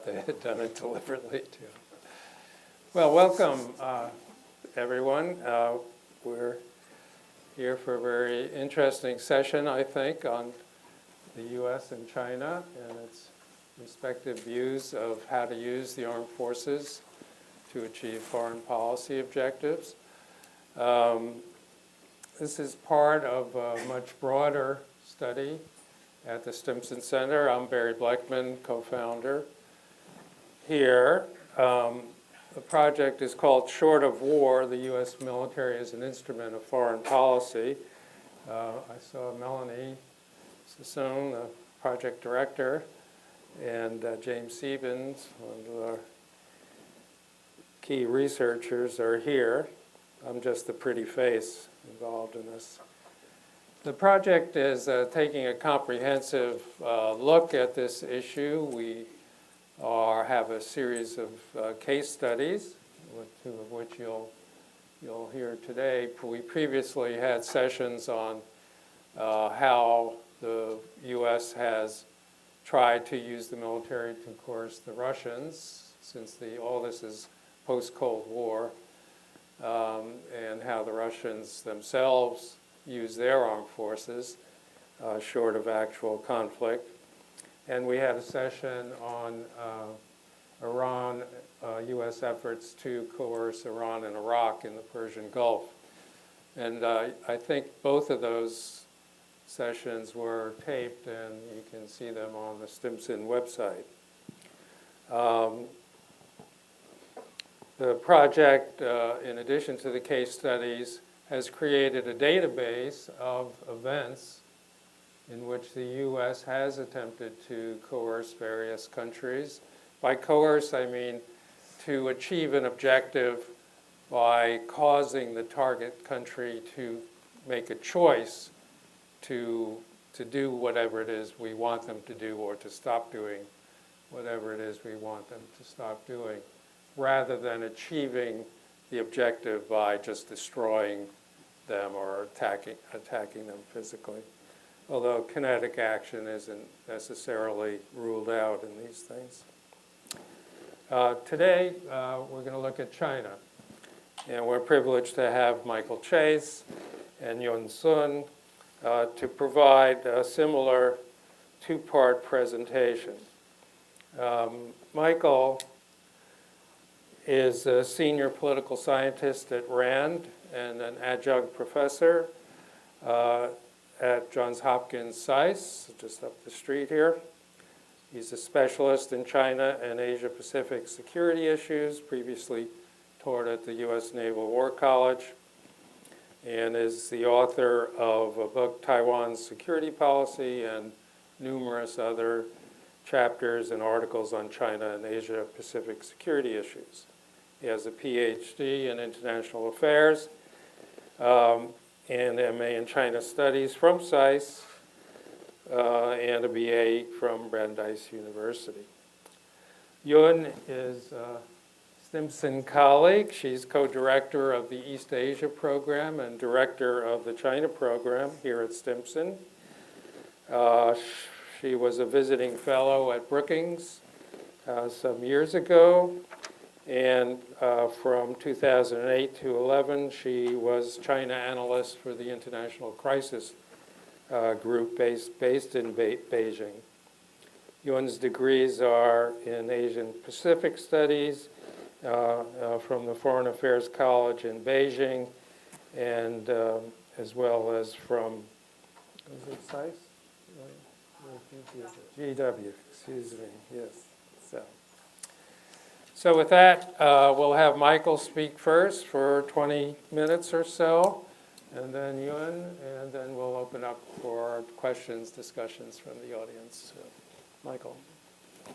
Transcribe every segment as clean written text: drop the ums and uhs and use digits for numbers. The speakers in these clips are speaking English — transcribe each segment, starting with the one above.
they had done it deliberately too. Well, welcome, everyone. We're here for a very interesting session, I think, on the U.S. and China and its respective views of how to use the armed forces to achieve foreign policy objectives. This is part of a much broader study at the Stimson Center. I'm Barry Bleckman, co-founder here. The project is called Short of War, the U.S. Military as an Instrument of Foreign Policy. I saw Melanie Sassone, the project director, and James Stevens, one of our key researchers, are here. I'm just the pretty face involved in this. The project is taking a comprehensive look at this issue. We have a series of case studies, two of which you'll hear today. We previously had sessions on how the U.S. has tried to use the military to coerce the Russians, since all this is post-Cold War, and how the Russians themselves use their armed forces short of actual conflict. And we had a session on Iran, U.S. efforts to coerce Iran and Iraq in the Persian Gulf. And I think both of those sessions were taped, and you can see them on the Stimson website. The project, in addition to the case studies, has created a database of events in which the U.S. has attempted to coerce various countries. By coerce, I mean to achieve an objective by causing the target country to make a choice to do whatever it is we want them to do, or to stop doing whatever it is we want them to stop doing, rather than achieving the objective by just destroying them or attacking them physically. Although kinetic action isn't necessarily ruled out in these things. Today, we're going to look at China. And we're privileged to have Michael Chase and Yun Sun to provide a similar two-part presentation. Michael is a senior political scientist at RAND and an adjunct professor at Johns Hopkins SAIS, just up the street here. He's a specialist in China and Asia-Pacific security issues, previously taught at the U.S. Naval War College, and is the author of a book, Taiwan's Security Policy, and numerous other chapters and articles on China and Asia-Pacific security issues. He has a PhD in International Affairs and MA in China Studies from SAIS, and a BA from Brandeis University. Yun is a Stimson colleague. She's co-director of the East Asia program and director of the China program here at Stimson. She was a visiting fellow at Brookings some years ago. And from 2008 to 11, she was China analyst for the International Crisis group based in Beijing. Yun's degrees are in Asian Pacific Studies from the Foreign Affairs College in Beijing, and as well as from, is it SAIS? GW, excuse me, yes. So with that, we'll have Michael speak first for 20 minutes or so, and then Yun, and then we'll open up for questions, discussions from the audience. So, Michael.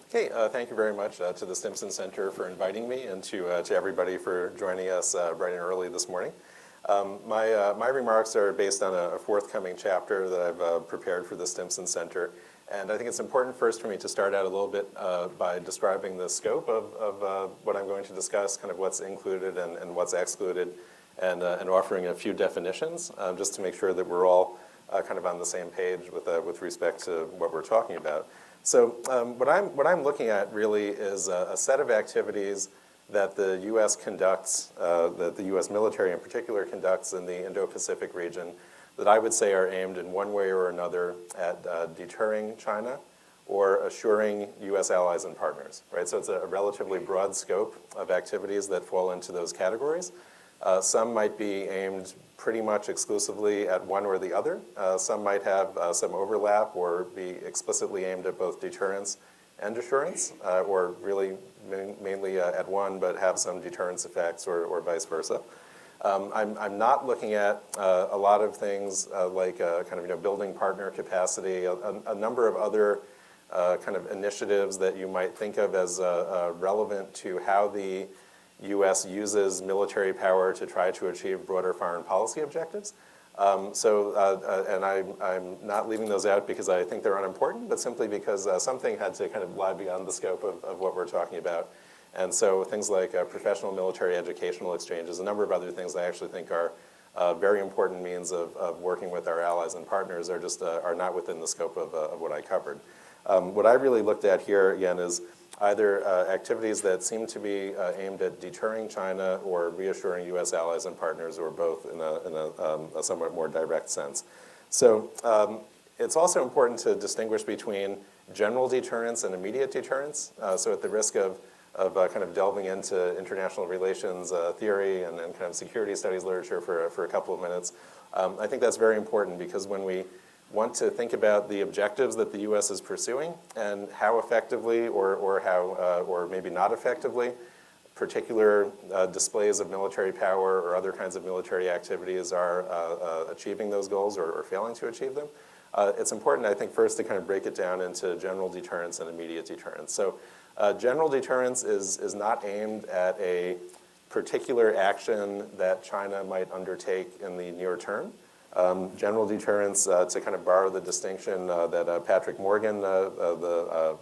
Okay, thank you very much to the Stimson Center for inviting me, and to everybody for joining us bright and early this morning. My remarks are based on a forthcoming chapter that I've prepared for the Stimson Center. And I think it's important first for me to start out a little bit by describing the scope of what I'm going to discuss, kind of what's included and what's excluded, and offering a few definitions, just to make sure that we're all kind of on the same page with respect to what we're talking about. So what I'm looking at really is a set of activities that the U.S. conducts, that the U.S. military in particular conducts in the Indo-Pacific region, that I would say are aimed in one way or another at deterring China or assuring U.S. allies and partners, right? So it's a relatively broad scope of activities that fall into those categories. Some might be aimed pretty much exclusively at one or the other. Some might have some overlap or be explicitly aimed at both deterrence and assurance, or really mainly at one, but have some deterrence effects or vice versa. I'm not looking at a lot of things like kind of building partner capacity, a number of other kind of initiatives that you might think of as relevant to how the U.S. uses military power to try to achieve broader foreign policy objectives. And I'm not leaving those out because I think they're unimportant, but simply because something had to kind of lie beyond the scope of what we're talking about. And so things like professional military educational exchanges, a number of other things I actually think are very important means of working with our allies and partners are just are not within the scope of what I covered. What I really looked at here, again, is either activities that seem to be aimed at deterring China or reassuring U.S. allies and partners, or both in a somewhat more direct sense. So it's also important to distinguish between general deterrence and immediate deterrence. So at the risk of kind of delving into international relations theory and kind of security studies literature for a couple of minutes, I think that's very important because when we want to think about the objectives that the U.S. is pursuing and how effectively or maybe not effectively particular displays of military power or other kinds of military activities are achieving those goals or failing to achieve them, it's important, I think, first to kind of break it down into general deterrence and immediate deterrence. So general deterrence is not aimed at a particular action that China might undertake in the near term. General deterrence, to kind of borrow the distinction that Patrick Morgan, the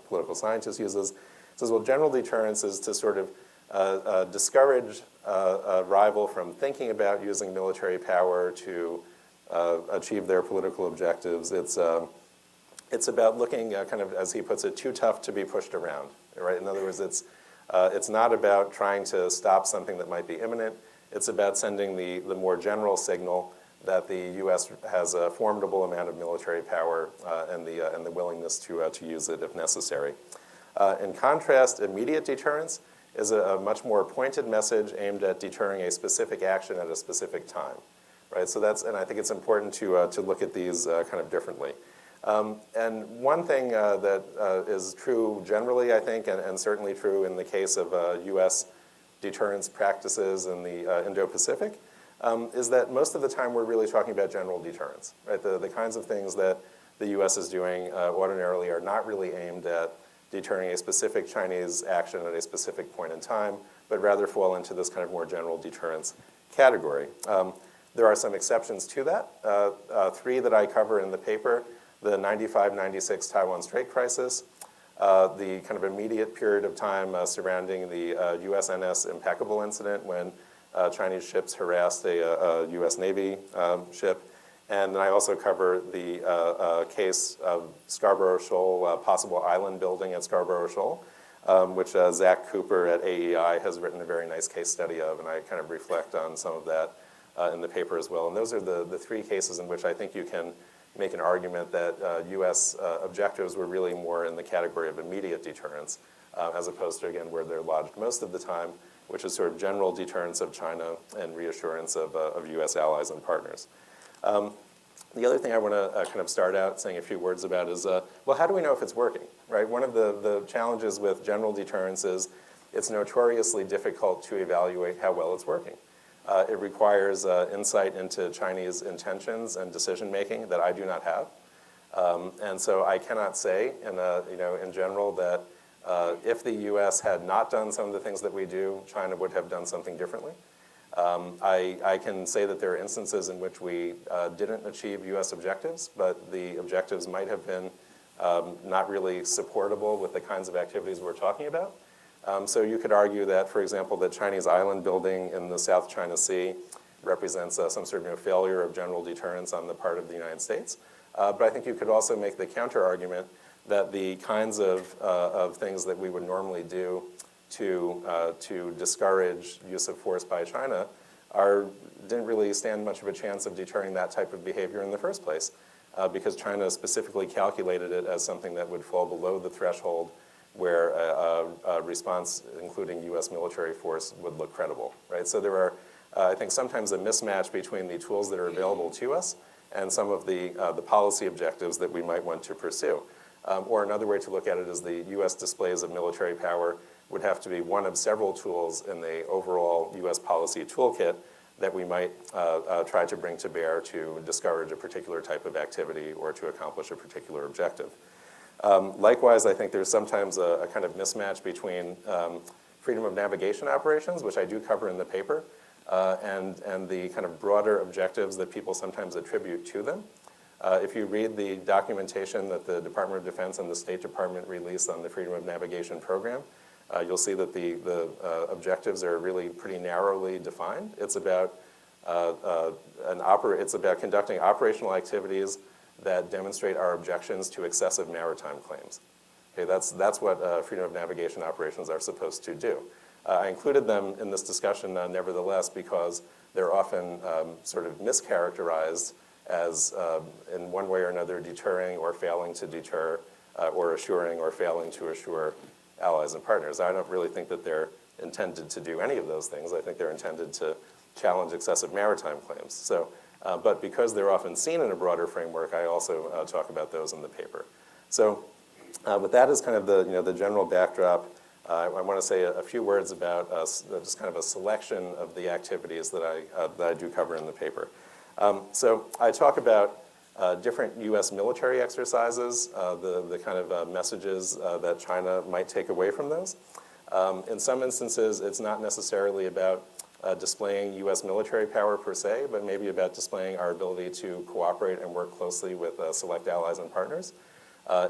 political scientist, uses, says, well, general deterrence is to sort of discourage a rival from thinking about using military power to achieve their political objectives. It's about looking, kind of, as he puts it, too tough to be pushed around, right? In other words, it's not about trying to stop something that might be imminent. It's about sending the more general signal that the U.S. has a formidable amount of military power and the willingness to use it if necessary. In contrast, immediate deterrence is a much more pointed message aimed at deterring a specific action at a specific time, right? So and I think it's important to look at these kind of differently. And one thing that is true generally, I think, and certainly true in the case of U.S. deterrence practices in the Indo-Pacific, is that most of the time we're really talking about general deterrence, right? The kinds of things that the U.S. is doing ordinarily are not really aimed at deterring a specific Chinese action at a specific point in time, but rather fall into this kind of more general deterrence category. There are some exceptions to that. Three that I cover in the paper: the 95-96 Taiwan Strait Crisis, the kind of immediate period of time surrounding the USNS Impeccable incident when Chinese ships harassed a U.S. Navy ship. And then I also cover the case of Scarborough Shoal, possible island building at Scarborough Shoal, which Zach Cooper at AEI has written a very nice case study of, and I kind of reflect on some of that in the paper as well. And those are the three cases in which I think you can make an argument that U.S. objectives were really more in the category of immediate deterrence, as opposed to, again, where they're lodged most of the time, which is sort of general deterrence of China and reassurance of U.S. allies and partners. The other thing I want to kind of start out saying a few words about is, well, how do we know if it's working, right? One of the challenges with general deterrence is it's notoriously difficult to evaluate how well it's working. It requires insight into Chinese intentions and decision-making that I do not have. And so I cannot say, in general, that if the U.S. had not done some of the things that we do, China would have done something differently. I can say that there are instances in which we didn't achieve U.S. objectives, but the objectives might have been not really supportable with the kinds of activities we're talking about. So you could argue that, for example, that Chinese island building in the South China Sea represents some sort of failure of general deterrence on the part of the United States. But I think you could also make the counter-argument that the kinds of things that we would normally do to discourage use of force by China didn't really stand much of a chance of deterring that type of behavior in the first place, because China specifically calculated it as something that would fall below the threshold where a response, including U.S. military force, would look credible, right? So there are, I think, sometimes a mismatch between the tools that are available to us and some of the policy objectives that we might want to pursue. Or another way to look at it is the U.S. displays of military power would have to be one of several tools in the overall U.S. policy toolkit that we might try to bring to bear to discourage a particular type of activity or to accomplish a particular objective. Likewise, I think there's sometimes a kind of mismatch between freedom of navigation operations, which I do cover in the paper, and the kind of broader objectives that people sometimes attribute to them. If you read the documentation that the Department of Defense and the State Department released on the Freedom of Navigation program, you'll see that the objectives are really pretty narrowly defined. It's about it's about conducting operational activities that demonstrate our objections to excessive maritime claims. Okay, that's what freedom of navigation operations are supposed to do. I included them in this discussion nevertheless because they're often sort of mischaracterized as in one way or another deterring or failing to deter or assuring or failing to assure allies and partners. I don't really think that they're intended to do any of those things. I think they're intended to challenge excessive maritime claims. So, but because they're often seen in a broader framework, I also talk about those in the paper. So with that as kind of the general backdrop, I want to say a few words about just kind of a selection of the activities that I do cover in the paper. So I talk about different U.S. military exercises, the kind of messages that China might take away from those. In some instances, it's not necessarily about displaying U.S. military power per se, but maybe about displaying our ability to cooperate and work closely with select allies and partners.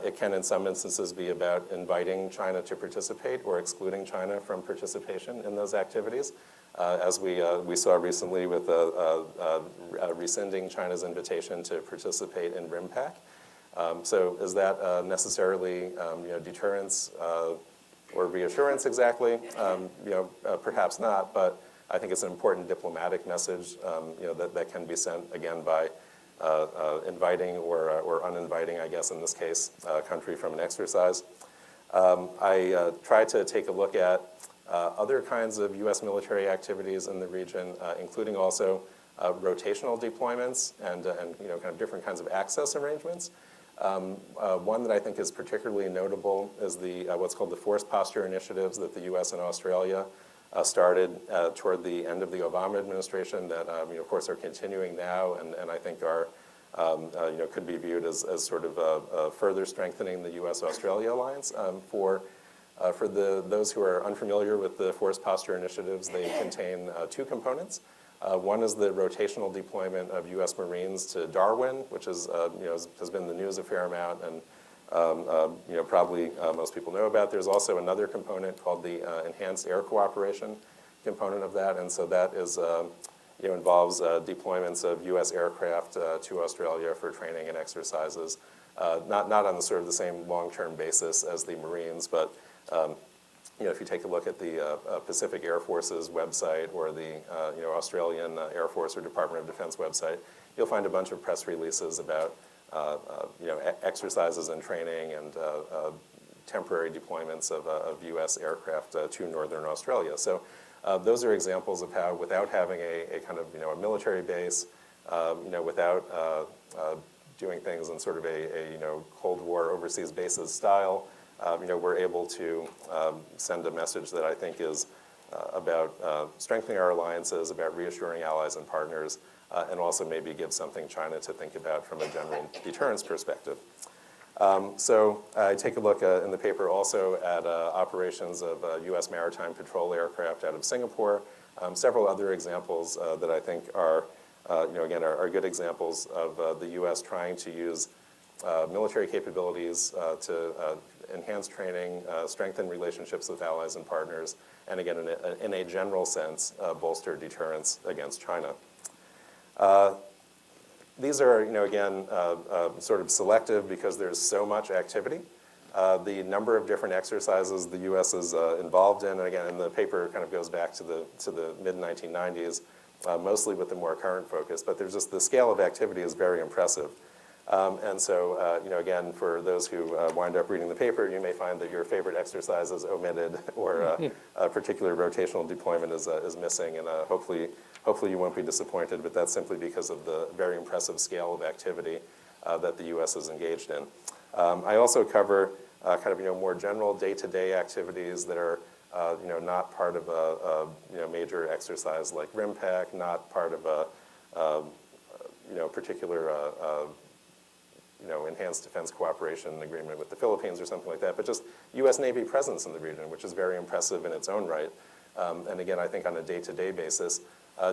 It can, in some instances, be about inviting China to participate or excluding China from participation in those activities, as we saw recently with rescinding China's invitation to participate in RIMPAC. So is that necessarily deterrence or reassurance exactly? Perhaps not, but I think it's an important diplomatic message that can be sent, again, by inviting or uninviting, I guess in this case, a country from an exercise. I try to take a look at other kinds of U.S. military activities in the region, including also rotational deployments and kind of different kinds of access arrangements. One that I think is particularly notable is the what's called the force posture initiatives that the U.S. and Australia started toward the end of the Obama administration that, of course, are continuing now and I think are, could be viewed as sort of further strengthening the U.S.-Australia alliance. For those who are unfamiliar with the force posture initiatives, they contain two components. One is the rotational deployment of U.S. Marines to Darwin, which is, has been in the news a fair amount and probably most people know about. There's also another component called the enhanced air cooperation component of that, and so that is involves deployments of U.S. aircraft to Australia for training and exercises, not on the sort of the same long-term basis as the Marines, but if you take a look at the Pacific Air Force's website or the Australian Air Force or Department of Defense website, you'll find a bunch of press releases about exercises and training and temporary deployments of U.S. aircraft to northern Australia. So those are examples of how, without having a kind of a military base, without doing things in sort of a Cold War overseas bases style, we're able to send a message that I think is about strengthening our alliances, about reassuring allies and partners, and also maybe give something China to think about from a general deterrence perspective. So I take a look in the paper also at operations of U.S. maritime patrol aircraft out of Singapore, several other examples that I think are, again, are good examples of the U.S. trying to use military capabilities to enhance training, strengthen relationships with allies and partners, and again, in a general sense, bolster deterrence against China. These are, again, sort of selective because there's so much activity. the number of different exercises the U.S. is involved in, and again, and the paper kind of goes back to the mid-1990s, mostly with the more current focus, but there's just the scale of activity is very impressive. And so, again, for those who wind up reading the paper, you may find that your favorite exercise is omitted or a particular rotational deployment is missing, and hopefully you won't be disappointed, but that's simply because of the very impressive scale of activity that the U.S. is engaged in. I also cover kind of more general day-to-day activities that are not part of a major exercise like RIMPAC, not part of a particular enhanced defense cooperation agreement with the Philippines or something like that, but just U.S. Navy presence in the region, which is very impressive in its own right. And again, I think on a day-to-day basis,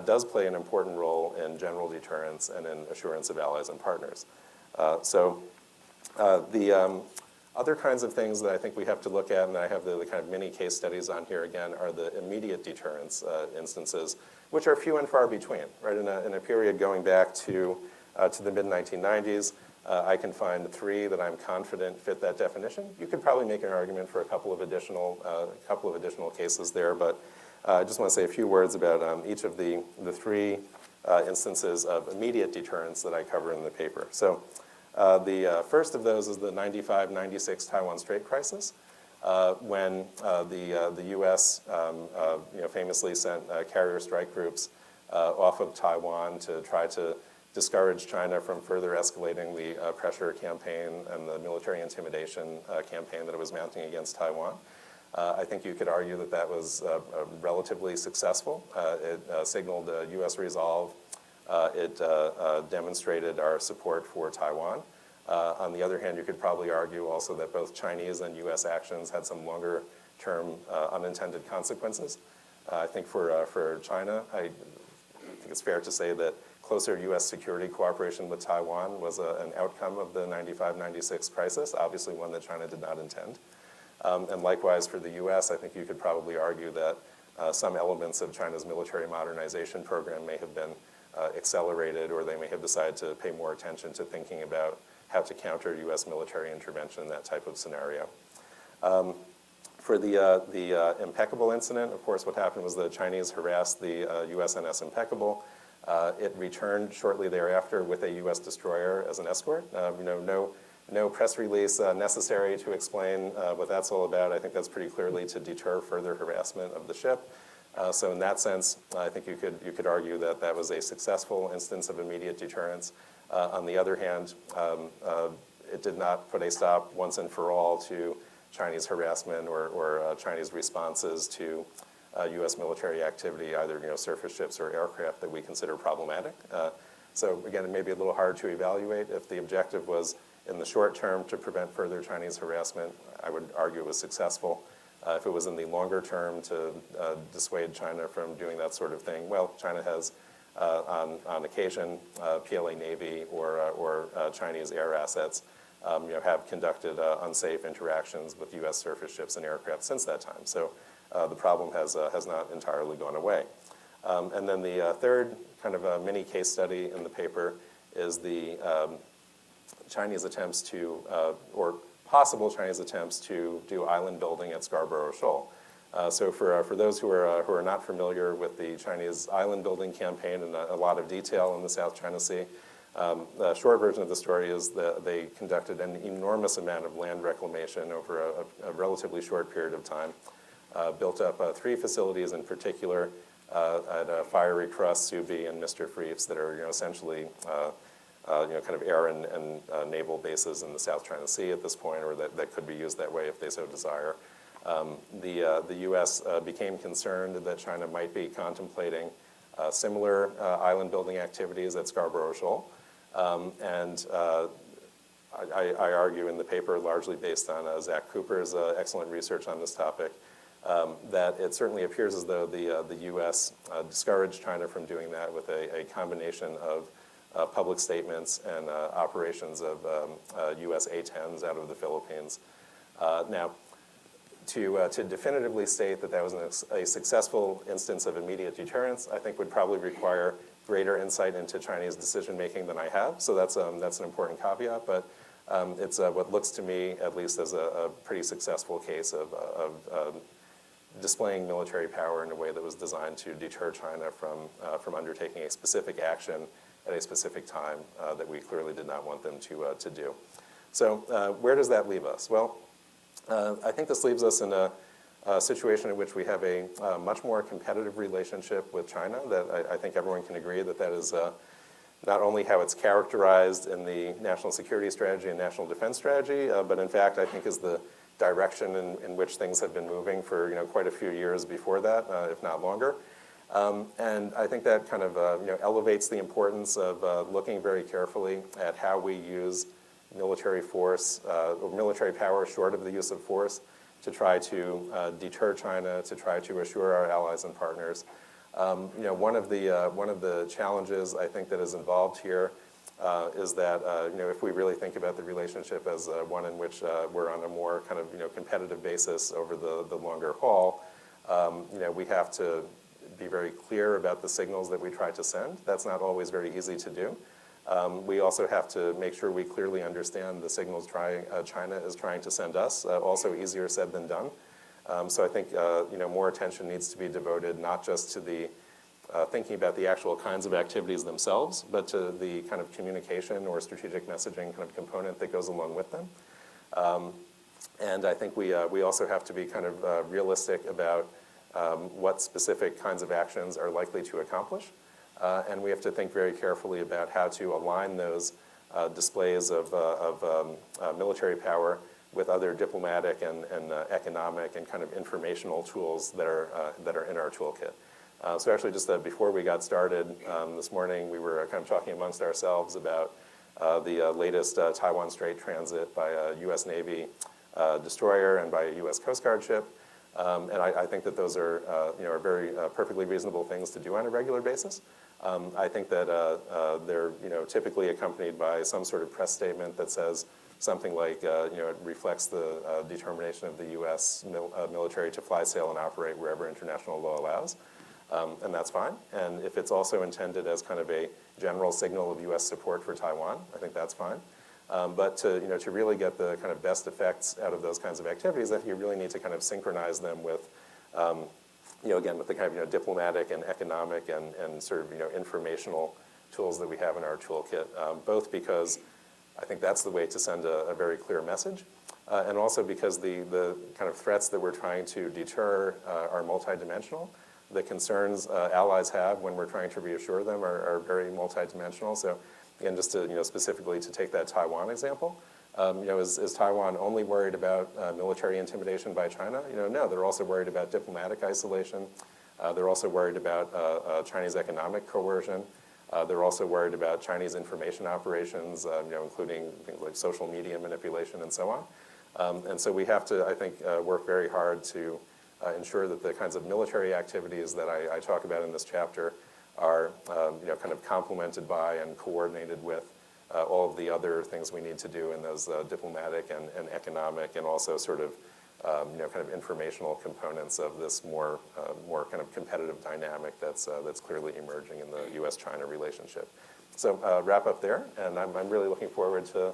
does play an important role in general deterrence and in assurance of allies and partners. The other kinds of things that I think we have to look at, and I have the kind of mini case studies on here again, are the immediate deterrence instances, which are few and far between, right? In a period going back to the mid-1990s, I can find 3 that I'm confident fit that definition. You could probably make an argument for a couple of additional cases there, but I just want to say a few words about each of the 3 instances of immediate deterrence that I cover in the paper. So the first of those is the 95-96 Taiwan Strait Crisis, when the U.S. Famously sent carrier strike groups off of Taiwan to try to discourage China from further escalating the pressure campaign and the military intimidation campaign that it was mounting against Taiwan. I think you could argue that that was relatively successful. It signaled U.S. resolve. It demonstrated our support for Taiwan. On the other hand, you could probably argue also that both Chinese and U.S. actions had some longer-term unintended consequences. I think for China, I think it's fair to say that closer U.S. security cooperation with Taiwan was an outcome of the 95-96 crisis, obviously one that China did not intend. And likewise for the U.S., I think you could probably argue that some elements of China's military modernization program may have been accelerated, or they may have decided to pay more attention to thinking about how to counter U.S. military intervention in that type of scenario. For the Impeccable incident, of course, what happened was the Chinese harassed the USNS Impeccable. It returned shortly thereafter with a U.S. destroyer as an escort. No press release necessary to explain what that's all about. I think that's pretty clearly to deter further harassment of the ship. So in that sense, I think you could argue that that was a successful instance of immediate deterrence. On the other hand, it did not put a stop once and for all to Chinese harassment or Chinese responses to U.S. military activity, either surface ships or aircraft that we consider problematic. So again, it may be a little hard to evaluate. If the objective was in the short term to prevent further Chinese harassment, I would argue it was successful. If it was in the longer term to dissuade China from doing that sort of thing, well, China has on occasion PLA Navy or Chinese air assets have conducted unsafe interactions with U.S. surface ships and aircraft since that time. So the problem has not entirely gone away. And then the third kind of a mini case study in the paper is the Chinese attempts to, or possible Chinese attempts to do island building at Scarborough Shoal. So for those who are not familiar with the Chinese island building campaign in a lot of detail in the South China Sea, the short version of the story is that they conducted an enormous amount of land reclamation over a relatively short period of time, built up 3 facilities in particular at Fiery Cross, Subi, and Mr. Freefs that are essentially kind of air and naval bases in the South China Sea at this point, or that could be used that way if they so desire. The U.S. became concerned that China might be contemplating similar island building activities at Scarborough Shoal. And I argue in the paper, largely based on Zach Cooper's excellent research on this topic, that it certainly appears as though the U.S. discouraged China from doing that with a combination of public statements and operations of U.S. A-10s out of the Philippines. Now, to definitively state that that was a successful instance of immediate deterrence, I think would probably require greater insight into Chinese decision-making than I have. So that's an important caveat. But it's what looks to me, at least, as a pretty successful case of displaying military power in a way that was designed to deter China from undertaking a specific action at a specific time that we clearly did not want them to do. So where does that leave us? Well, I think this leaves us in a situation in which we have a much more competitive relationship with China that I think everyone can agree that that is not only how it's characterized in the national security strategy and national defense strategy, but in fact I think is the direction in which things have been moving for quite a few years before that, if not longer. And I think that kind of elevates the importance of looking very carefully at how we use military force, or military power short of the use of force, to try to deter China, to try to assure our allies and partners. One of the challenges I think that is involved here is that if we really think about the relationship as one in which we're on a more kind of competitive basis over the longer haul, we have to be very clear about the signals that we try to send. That's not always very easy to do. We also have to make sure we clearly understand the signals China is trying to send us. Also easier said than done. So I think more attention needs to be devoted not just to the thinking about the actual kinds of activities themselves, but to the kind of communication or strategic messaging kind of component that goes along with them. And I think we also have to be kind of realistic about what specific kinds of actions are likely to accomplish. And we have to think very carefully about how to align those displays of military power with other diplomatic and economic and kind of informational tools that are in our toolkit. So actually, just before we got started this morning, we were kind of talking amongst ourselves about the latest Taiwan Strait transit by a U.S. Navy destroyer and by a U.S. Coast Guard ship. And I think that those are very perfectly reasonable things to do on a regular basis. I think that they're typically accompanied by some sort of press statement that says something like it reflects the determination of the U.S. military to fly, sail, and operate wherever international law allows, and that's fine. And if it's also intended as kind of a general signal of U.S. support for Taiwan, I think that's fine. But to really get the kind of best effects out of those kinds of activities, that you really need to kind of synchronize them with again, with the kind of diplomatic and economic and sort of informational tools that we have in our toolkit, both because I think that's the way to send a very clear message, and also because the kind of threats that we're trying to deter are multidimensional. The concerns allies have when we're trying to reassure them are very multidimensional. So again, just to specifically to take that Taiwan example, is Taiwan only worried about military intimidation by China? No, they're also worried about diplomatic isolation. They're also worried about Chinese economic coercion. They're also worried about Chinese information operations, including things like social media manipulation and so on. And so we have to, I think, work very hard to ensure that the kinds of military activities that I talk about in this chapter are kind of complemented by and coordinated with all of the other things we need to do in those diplomatic and economic and also sort of kind of informational components of this more kind of competitive dynamic that's clearly emerging in the U.S.-China relationship. So wrap up there, and I'm really looking forward to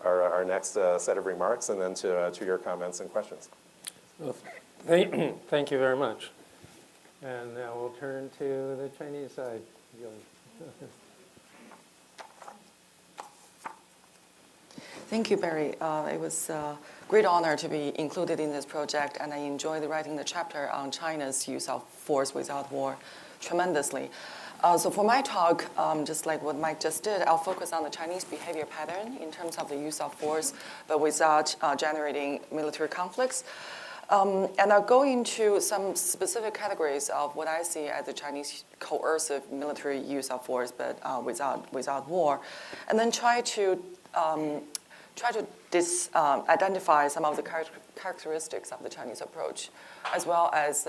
our next set of remarks and then to your comments and questions. Well, thank you very much. And now we'll turn to the Chinese side. Thank you, Barry. It was a great honor to be included in this project, and I enjoyed writing the chapter on China's use of force without war tremendously. So for my talk, just like what Mike just did, I'll focus on the Chinese behavior pattern in terms of the use of force, but without generating military conflicts. And I'll go into some specific categories of what I see as the Chinese coercive military use of force, but without war, and then try to identify some of the characteristics of the Chinese approach, as well as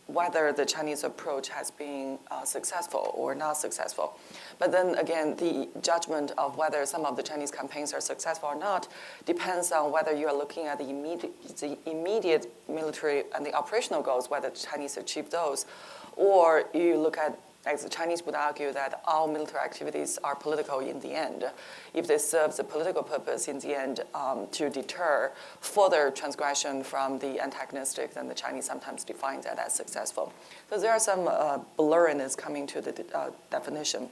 whether the Chinese approach has been successful or not successful. But then again, the judgment of whether some of the Chinese campaigns are successful or not depends on whether you are looking at the immediate military and the operational goals, whether the Chinese achieve those, or you look at as the Chinese would argue, that all military activities are political in the end, if they serve the political purpose in the end to deter further transgression from the antagonistic, then the Chinese sometimes define that as successful. So there are some blurriness coming to the definition.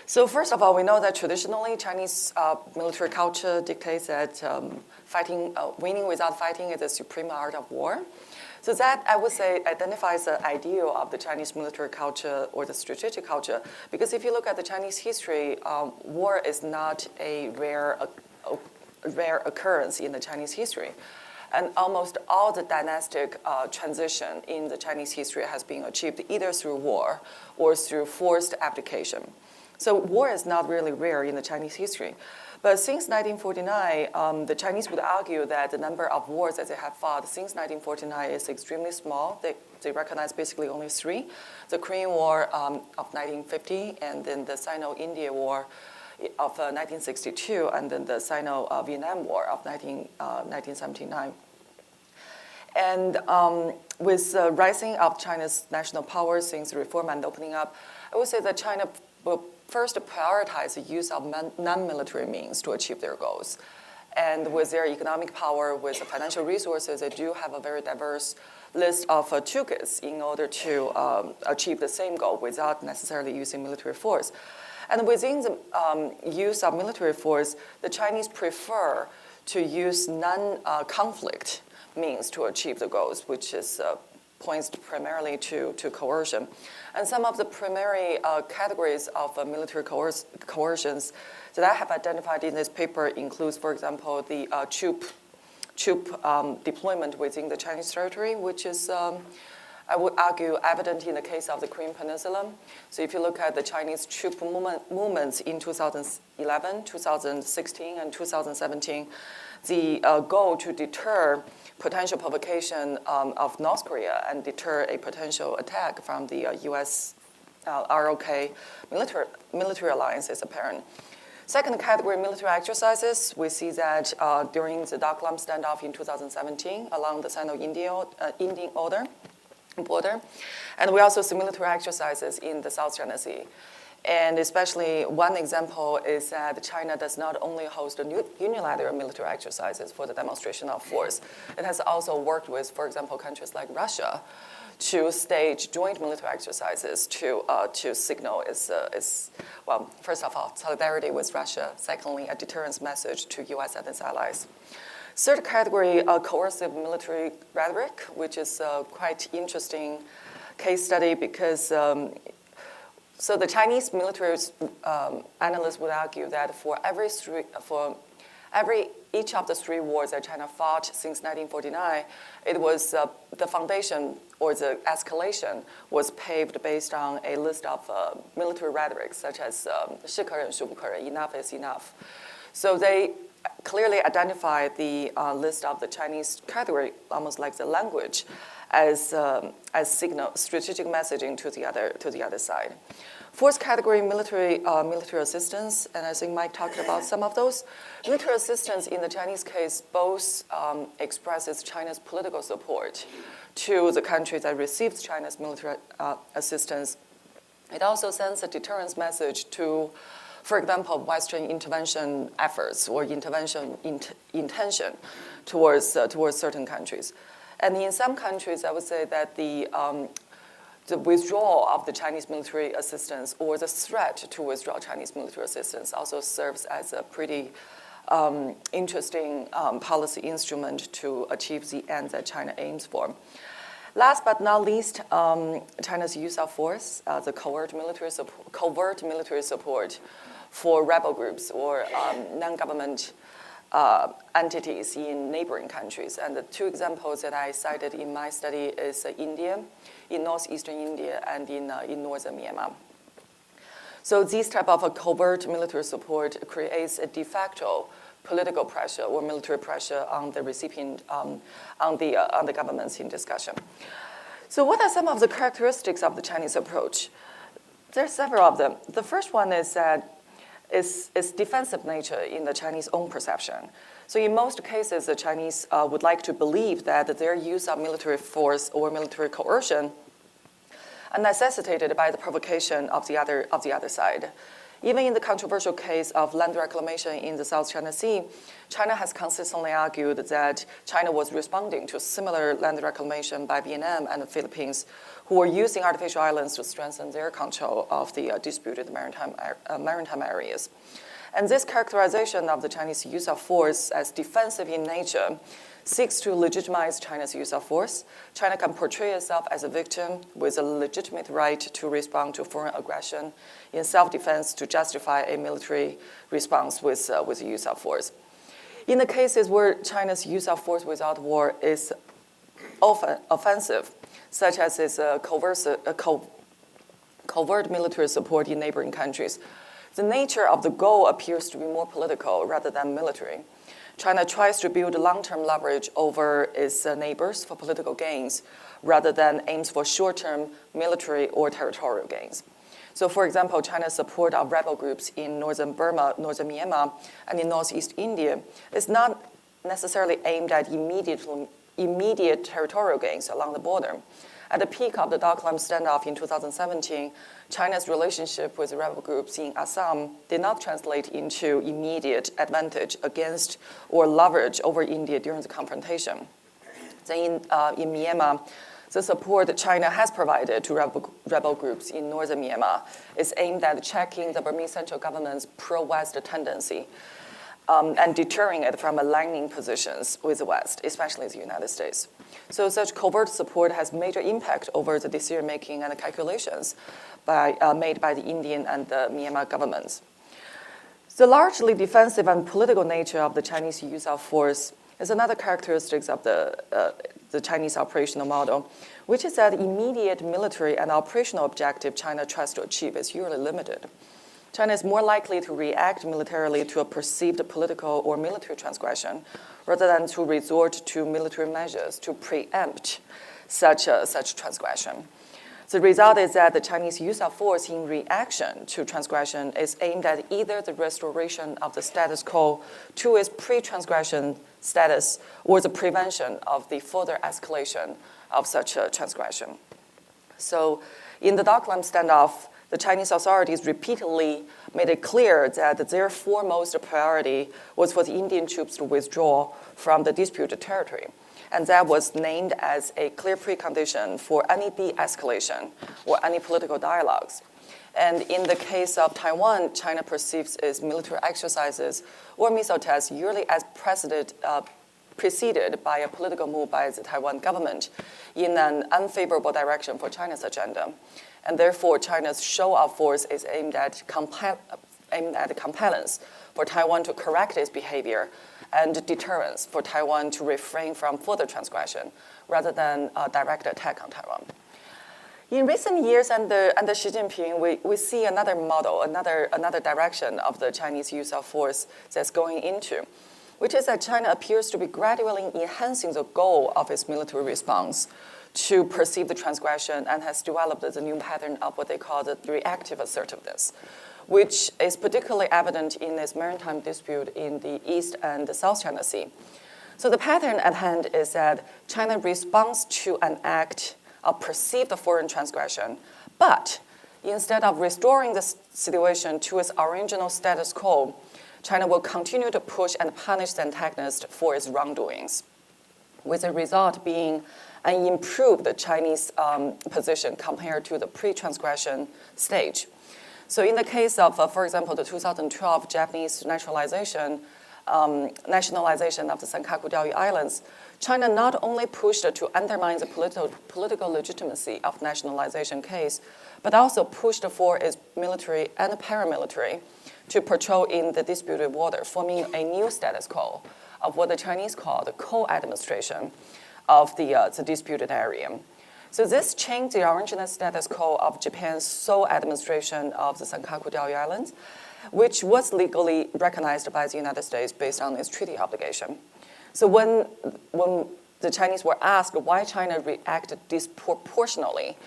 So first of all, we know that traditionally Chinese military culture dictates that winning without fighting is the supreme art of war. So that, I would say, identifies the ideal of the Chinese military culture or the strategic culture, because if you look at the Chinese history, war is not a rare occurrence in the Chinese history. And almost all the dynastic transition in the Chinese history has been achieved either through war or through forced abdication. So war is not really rare in the Chinese history. But since 1949, the Chinese would argue that the number of wars that they have fought since 1949 is extremely small. They recognize basically only 3. The Korean War of 1950, and then the Sino-India War of 1962, and then the Sino-Vietnam War of 1979. And with the rising of China's national power since reform and opening up, I would say that China will first prioritize the use of non-military means to achieve their goals. And with their economic power, with the financial resources, they do have a very diverse list of toolkits in order to achieve the same goal without necessarily using military force. And within the use of military force, the Chinese prefer to use non-conflict means to achieve the goals, which is points primarily to coercion. And some of the primary categories of military coercions that I have identified in this paper includes, for example, the troop deployment within the Chinese territory, which is, I would argue, evident in the case of the Korean Peninsula. So if you look at the Chinese troop movements in 2011, 2016, and 2017, the goal to deter potential provocation of North Korea and deter a potential attack from the U.S. ROK military alliance is apparent. Second category, military exercises. We see that during the Daklam standoff in 2017 along the Sino-Indian border. And we also see military exercises in the South China Sea. And especially one example is that China does not only host unilateral military exercises for the demonstration of force, it has also worked with, for example, countries like Russia to stage joint military exercises to signal its, well, first of all, solidarity with Russia, secondly, a deterrence message to US and its allies. Third category, coercive military rhetoric, which is a quite interesting case study because so the Chinese military analysts would argue that for each of the 3 wars that China fought since 1949, it was the foundation or the escalation was paved based on a list of military rhetoric such as 是可忍,孰不可忍, enough is enough. So they clearly identify the list of the Chinese category, almost like the language, as signal strategic messaging to the other side. Fourth category, military assistance, and I think Mike talked about some of those. Military assistance in the Chinese case both expresses China's political support to the countries that received China's military assistance. It also sends a deterrence message to, for example, Western intervention efforts or intervention intention towards certain countries. And in some countries, I would say that the withdrawal of the Chinese military assistance or the threat to withdraw Chinese military assistance also serves as a pretty interesting policy instrument to achieve the end that China aims for. Last but not least, China's use of force, the covert military support for rebel groups or non-government entities in neighboring countries. And the 2 examples that I cited in my study is India, in northeastern India, and in northern Myanmar. So this type of a covert military support creates a de facto political pressure or military pressure on the recipient, on the governments in discussion. So what are some of the characteristics of the Chinese approach? There are several of them. The first one is that it's defensive nature in the Chinese own perception. So in most cases, the Chinese would like to believe that their use of military force or military coercion and necessitated by the provocation of the other side. Even in the controversial case of land reclamation in the South China Sea, China has consistently argued that China was responding to similar land reclamation by Vietnam and the Philippines, who were using artificial islands to strengthen their control of the disputed maritime areas. And this characterization of the Chinese use of force as defensive in nature seeks to legitimize China's use of force. China can portray itself as a victim with a legitimate right to respond to foreign aggression in self-defense to justify a military response with the use of force. In the cases where China's use of force without war is often offensive, such as its covert military support in neighboring countries, the nature of the goal appears to be more political rather than military. China tries to build long-term leverage over its neighbors for political gains rather than aims for short-term military or territorial gains. So, for example, China's support of rebel groups in northern Burma, northern Myanmar, and in northeast India is not necessarily aimed at immediate territorial gains along the border. At the peak of the Doklam standoff in 2017, China's relationship with rebel groups in Assam did not translate into immediate advantage against or leverage over India during the confrontation. Then in Myanmar, the support China has provided to rebel groups in northern Myanmar is aimed at checking the Burmese central government's pro-West tendency and deterring it from aligning positions with the West, especially the United States. So such covert support has major impact over the decision-making and the calculations made by the Indian and the Myanmar governments. The largely defensive and political nature of the Chinese use of force is another characteristic of the Chinese operational model, which is that immediate military and operational objective China tries to achieve is usually limited. China is more likely to react militarily to a perceived political or military transgression rather than to resort to military measures to preempt such transgression. The result is that the Chinese use of force in reaction to transgression is aimed at either the restoration of the status quo to its pre-transgression status or the prevention of the further escalation of such a transgression. So in the Doklam standoff, the Chinese authorities repeatedly made it clear that their foremost priority was for the Indian troops to withdraw from the disputed territory. And that was named as a clear precondition for any de-escalation or any political dialogues. And in the case of Taiwan, China perceives its military exercises or missile tests usually as preceded by a political move by the Taiwan government in an unfavorable direction for China's agenda. And therefore, China's show of force is aimed at compellence for Taiwan to correct its behavior and deterrence for Taiwan to refrain from further transgression rather than a direct attack on Taiwan. In recent years under Xi Jinping, we see another model, another direction of the Chinese use of force that's going into, which is that China appears to be gradually enhancing the goal of its military response to perceive the transgression and has developed the new pattern of what they call the reactive assertiveness, which is particularly evident in its maritime dispute in the East and the South China Sea. So the pattern at hand is that China responds to an act of perceived foreign transgression, but instead of restoring the situation to its original status quo, China will continue to push and punish the antagonist for its wrongdoings, with the result being an improved Chinese position compared to the pre-transgression stage. So in the case of, for example, the 2012 Japanese nationalization of the Senkaku Diaoyu Islands, China not only pushed to undermine the political legitimacy of nationalization case, but also pushed for its military and paramilitary to patrol in the disputed water, forming a new status quo of what the Chinese call the co-administration of the disputed area. So this changed the original status quo of Japan's sole administration of the Senkaku Diaoyu Islands, which was legally recognized by the United States based on its treaty obligation. So when the Chinese were asked why China reacted disproportionately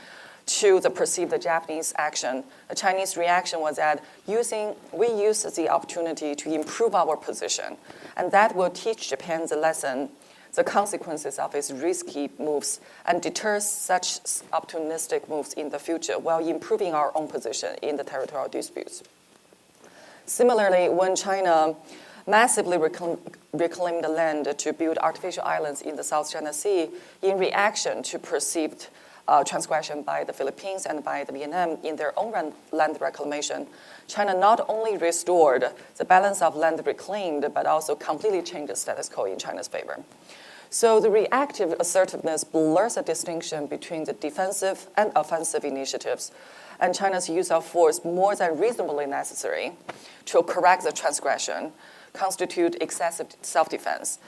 to the perceived Japanese action, the Chinese reaction was that we use the opportunity to improve our position, and that will teach Japan the lesson the consequences of its risky moves and deters such opportunistic moves in the future while improving our own position in the territorial disputes. Similarly, when China massively reclaimed the land to build artificial islands in the South China Sea in reaction to perceived transgression by the Philippines and by the Vietnam in their own land reclamation, China not only restored the balance of land reclaimed, but also completely changed the status quo in China's favor. So the reactive assertiveness blurs the distinction between the defensive and offensive initiatives, and China's use of force more than reasonably necessary to correct the transgression constitute excessive self-defense.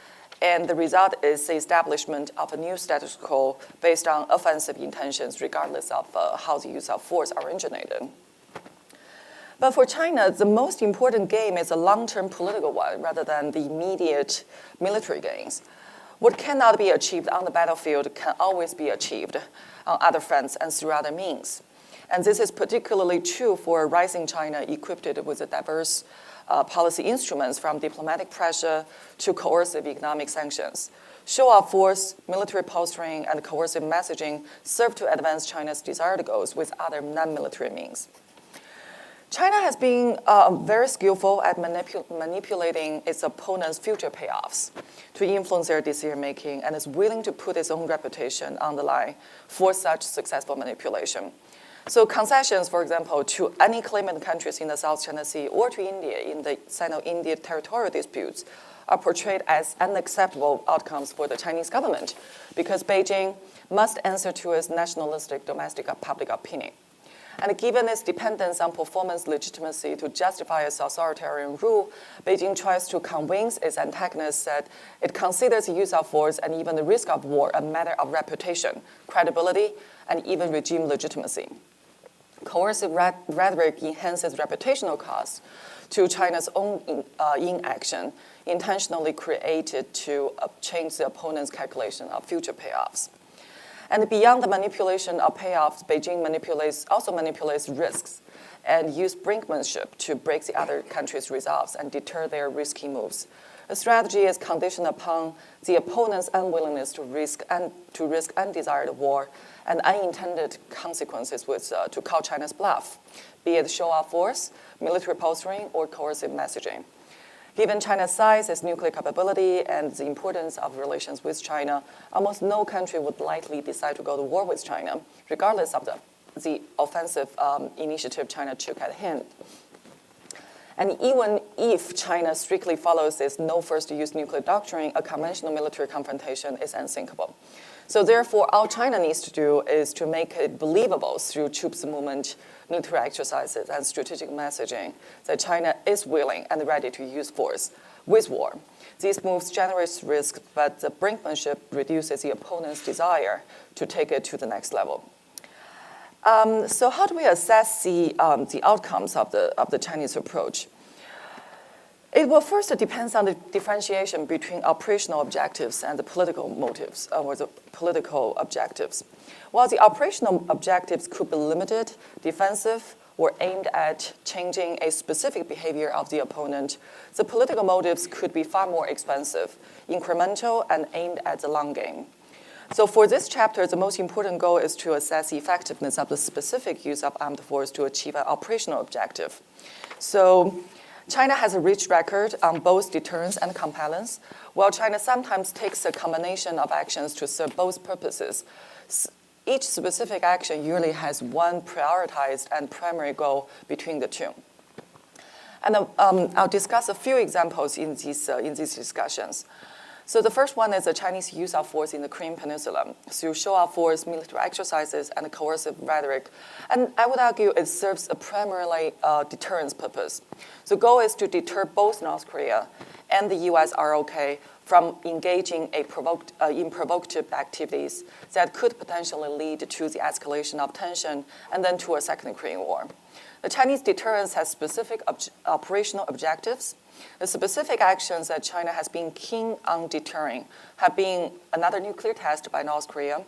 And the result is the establishment of a new status quo based on offensive intentions, regardless of how the use of force originated. But for China, the most important game is a long-term political one rather than the immediate military gains. What cannot be achieved on the battlefield can always be achieved on other fronts and through other means. And this is particularly true for a rising China equipped with a diverse policy instruments from diplomatic pressure to coercive economic sanctions. Show of force, military posturing, and coercive messaging serve to advance China's desired goals with other non-military means. China has been very skillful at manipulating its opponents' future payoffs to influence their decision-making and is willing to put its own reputation on the line for such successful manipulation. So concessions, for example, to any claimant countries in the South China Sea or to India in the Sino-Indian territorial disputes are portrayed as unacceptable outcomes for the Chinese government because Beijing must answer to its nationalistic domestic public opinion. And given its dependence on performance legitimacy to justify its authoritarian rule, Beijing tries to convince its antagonists that it considers the use of force and even the risk of war a matter of reputation, credibility, and even regime legitimacy. Coercive rhetoric enhances reputational costs to China's own inaction, intentionally created to change the opponent's calculation of future payoffs. And beyond the manipulation of payoffs, Beijing also manipulates risks and uses brinkmanship to break the other country's resolves and deter their risky moves. The strategy is conditioned upon the opponent's unwillingness to risk undesired war and unintended consequences to call China's bluff, be it show of force, military posturing, or coercive messaging. Given China's size, its nuclear capability, and the importance of relations with China, almost no country would likely decide to go to war with China, regardless of the offensive initiative China took at hand. And even if China strictly follows its no first-use nuclear doctrine, a conventional military confrontation is unthinkable. So therefore, all China needs to do is to make it believable through troops movement, military exercises, and strategic messaging that China is willing and ready to use force with war. These moves generate risk, but the brinkmanship reduces the opponent's desire to take it to the next level. So how do we assess the outcomes of the Chinese approach? It will first depend on the differentiation between operational objectives and the political motives, or the political objectives. While the operational objectives could be limited, defensive, or aimed at changing a specific behavior of the opponent, the political motives could be far more expensive, incremental, and aimed at the long game. So for this chapter, the most important goal is to assess the effectiveness of the specific use of armed force to achieve an operational objective. So China has a rich record on both deterrence and compellence. While China sometimes takes a combination of actions to serve both purposes, each specific action usually has one prioritized and primary goal between the two. And I'll discuss a few examples in these discussions. So the first one is the Chinese use of force in the Korean Peninsula through show of force, military exercises, and coercive rhetoric. And I would argue it serves a primarily deterrence purpose. The goal is to deter both North Korea and the US ROK from engaging in provocative activities that could potentially lead to the escalation of tension and then to a second Korean War. The Chinese deterrence has specific operational objectives. The specific actions that China has been keen on deterring have been another nuclear test by North Korea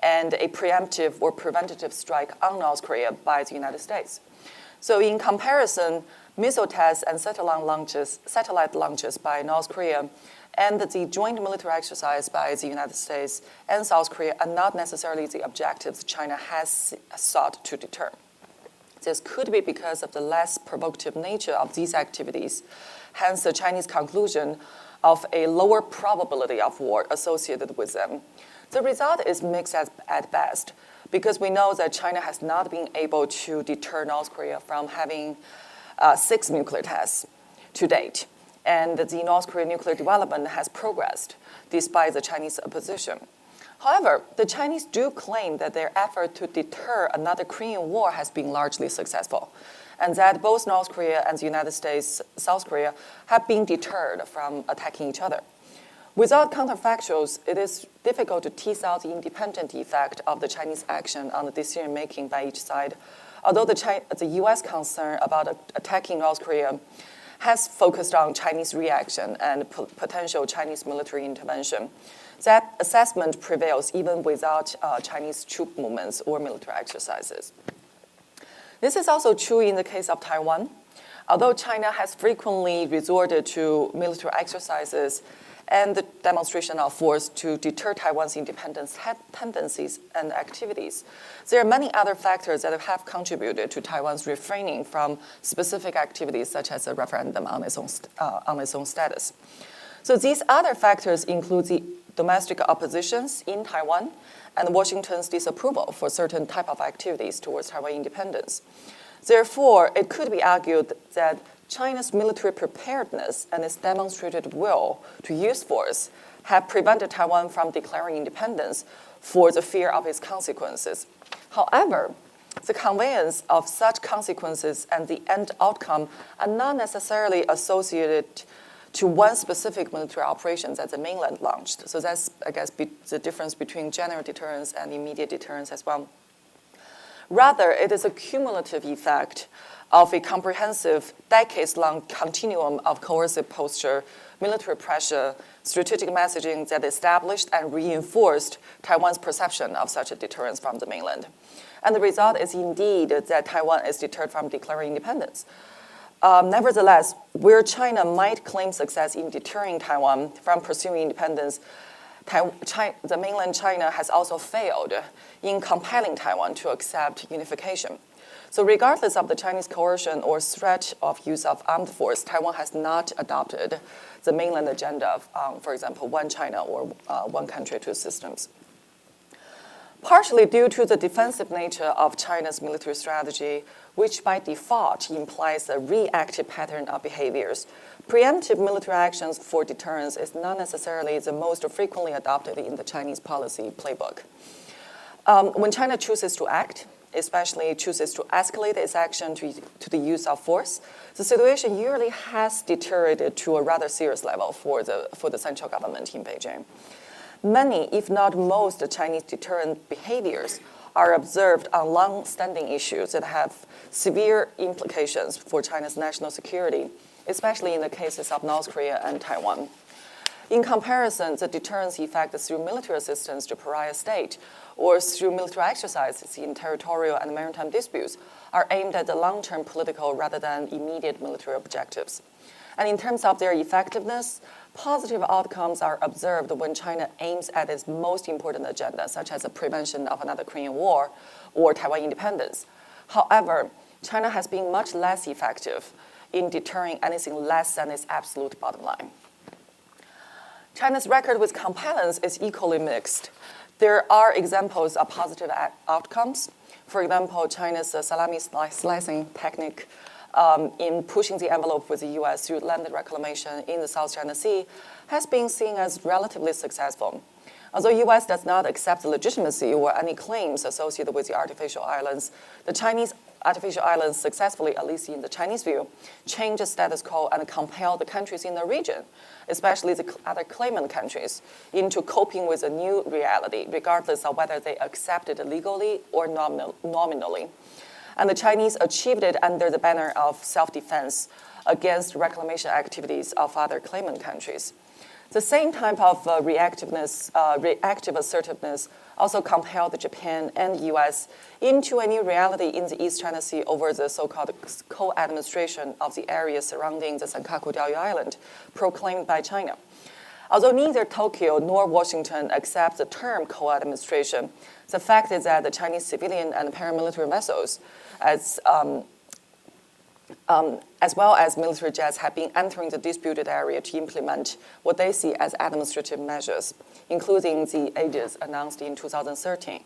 and a preemptive or preventative strike on North Korea by the United States. So in comparison, missile tests and satellite launches by North Korea and the joint military exercise by the United States and South Korea are not necessarily the objectives China has sought to deter. This could be because of the less provocative nature of these activities, hence the Chinese conclusion of a lower probability of war associated with them. The result is mixed at best, because we know that China has not been able to deter North Korea from having 6 nuclear tests to date. And the North Korean nuclear development has progressed despite the Chinese opposition. However, the Chinese do claim that their effort to deter another Korean war has been largely successful, and that both North Korea and the United States, South Korea, have been deterred from attacking each other. Without counterfactuals, it is difficult to tease out the independent effect of the Chinese action on the decision-making by each side. Although the U.S. concern about attacking North Korea has focused on Chinese reaction and potential Chinese military intervention, that assessment prevails even without Chinese troop movements or military exercises. This is also true in the case of Taiwan. Although China has frequently resorted to military exercises and the demonstration of force to deter Taiwan's independence tendencies and activities, there are many other factors that have contributed to Taiwan's refraining from specific activities such as a referendum on its own status. So these other factors include the domestic oppositions in Taiwan and Washington's disapproval for certain type of activities towards Taiwan independence. Therefore, it could be argued that China's military preparedness and its demonstrated will to use force have prevented Taiwan from declaring independence for the fear of its consequences. However, the conveyance of such consequences and the end outcome are not necessarily associated to one specific military operation that the mainland launched. So that's, I guess, the difference between general deterrence and immediate deterrence as well. Rather, it is a cumulative effect of a comprehensive, decades-long continuum of coercive posture, military pressure, strategic messaging that established and reinforced Taiwan's perception of such a deterrence from the mainland. And the result is indeed that Taiwan is deterred from declaring independence. Nevertheless, where China might claim success in deterring Taiwan from pursuing independence, the mainland China has also failed in compelling Taiwan to accept unification. So regardless of the Chinese coercion or threat of use of armed force, Taiwan has not adopted the mainland agenda of, for example, one China or one country, two systems. Partially due to the defensive nature of China's military strategy, which by default implies a reactive pattern of behaviors, preemptive military actions for deterrence is not necessarily the most frequently adopted in the Chinese policy playbook. When China chooses to act, especially chooses to escalate its action to the use of force, the situation usually has deteriorated to a rather serious level for the central government in Beijing. Many, if not most, Chinese deterrent behaviors are observed on long-standing issues that have severe implications for China's national security, especially in the cases of North Korea and Taiwan. In comparison, the deterrence effect through military assistance to pariah state or through military exercises in territorial and maritime disputes are aimed at the long-term political rather than immediate military objectives. And in terms of their effectiveness, positive outcomes are observed when China aims at its most important agenda, such as the prevention of another Korean war or Taiwan independence. However, China has been much less effective in deterring anything less than its absolute bottom line. China's record with compellence is equally mixed. There are examples of positive outcomes. For example, China's salami slicing technique in pushing the envelope with the U.S. through land reclamation in the South China Sea has been seen as relatively successful. Although the U.S. does not accept the legitimacy or any claims associated with the artificial islands, the Chinese artificial islands successfully, at least in the Chinese view, changed the status quo and compelled the countries in the region, especially the other claimant countries, into coping with a new reality, regardless of whether they accept it legally or nominally. And the Chinese achieved it under the banner of self-defense against reclamation activities of other claimant countries. The same type of reactive assertiveness also compelled Japan and the U.S. into a new reality in the East China Sea over the so-called co-administration of the area surrounding the Senkaku Diaoyu Island, proclaimed by China. Although neither Tokyo nor Washington accept the term co-administration, the fact is that the Chinese civilian and paramilitary vessels, as well as military jets, have been entering the disputed area to implement what they see as administrative measures, including the aegis announced in 2013.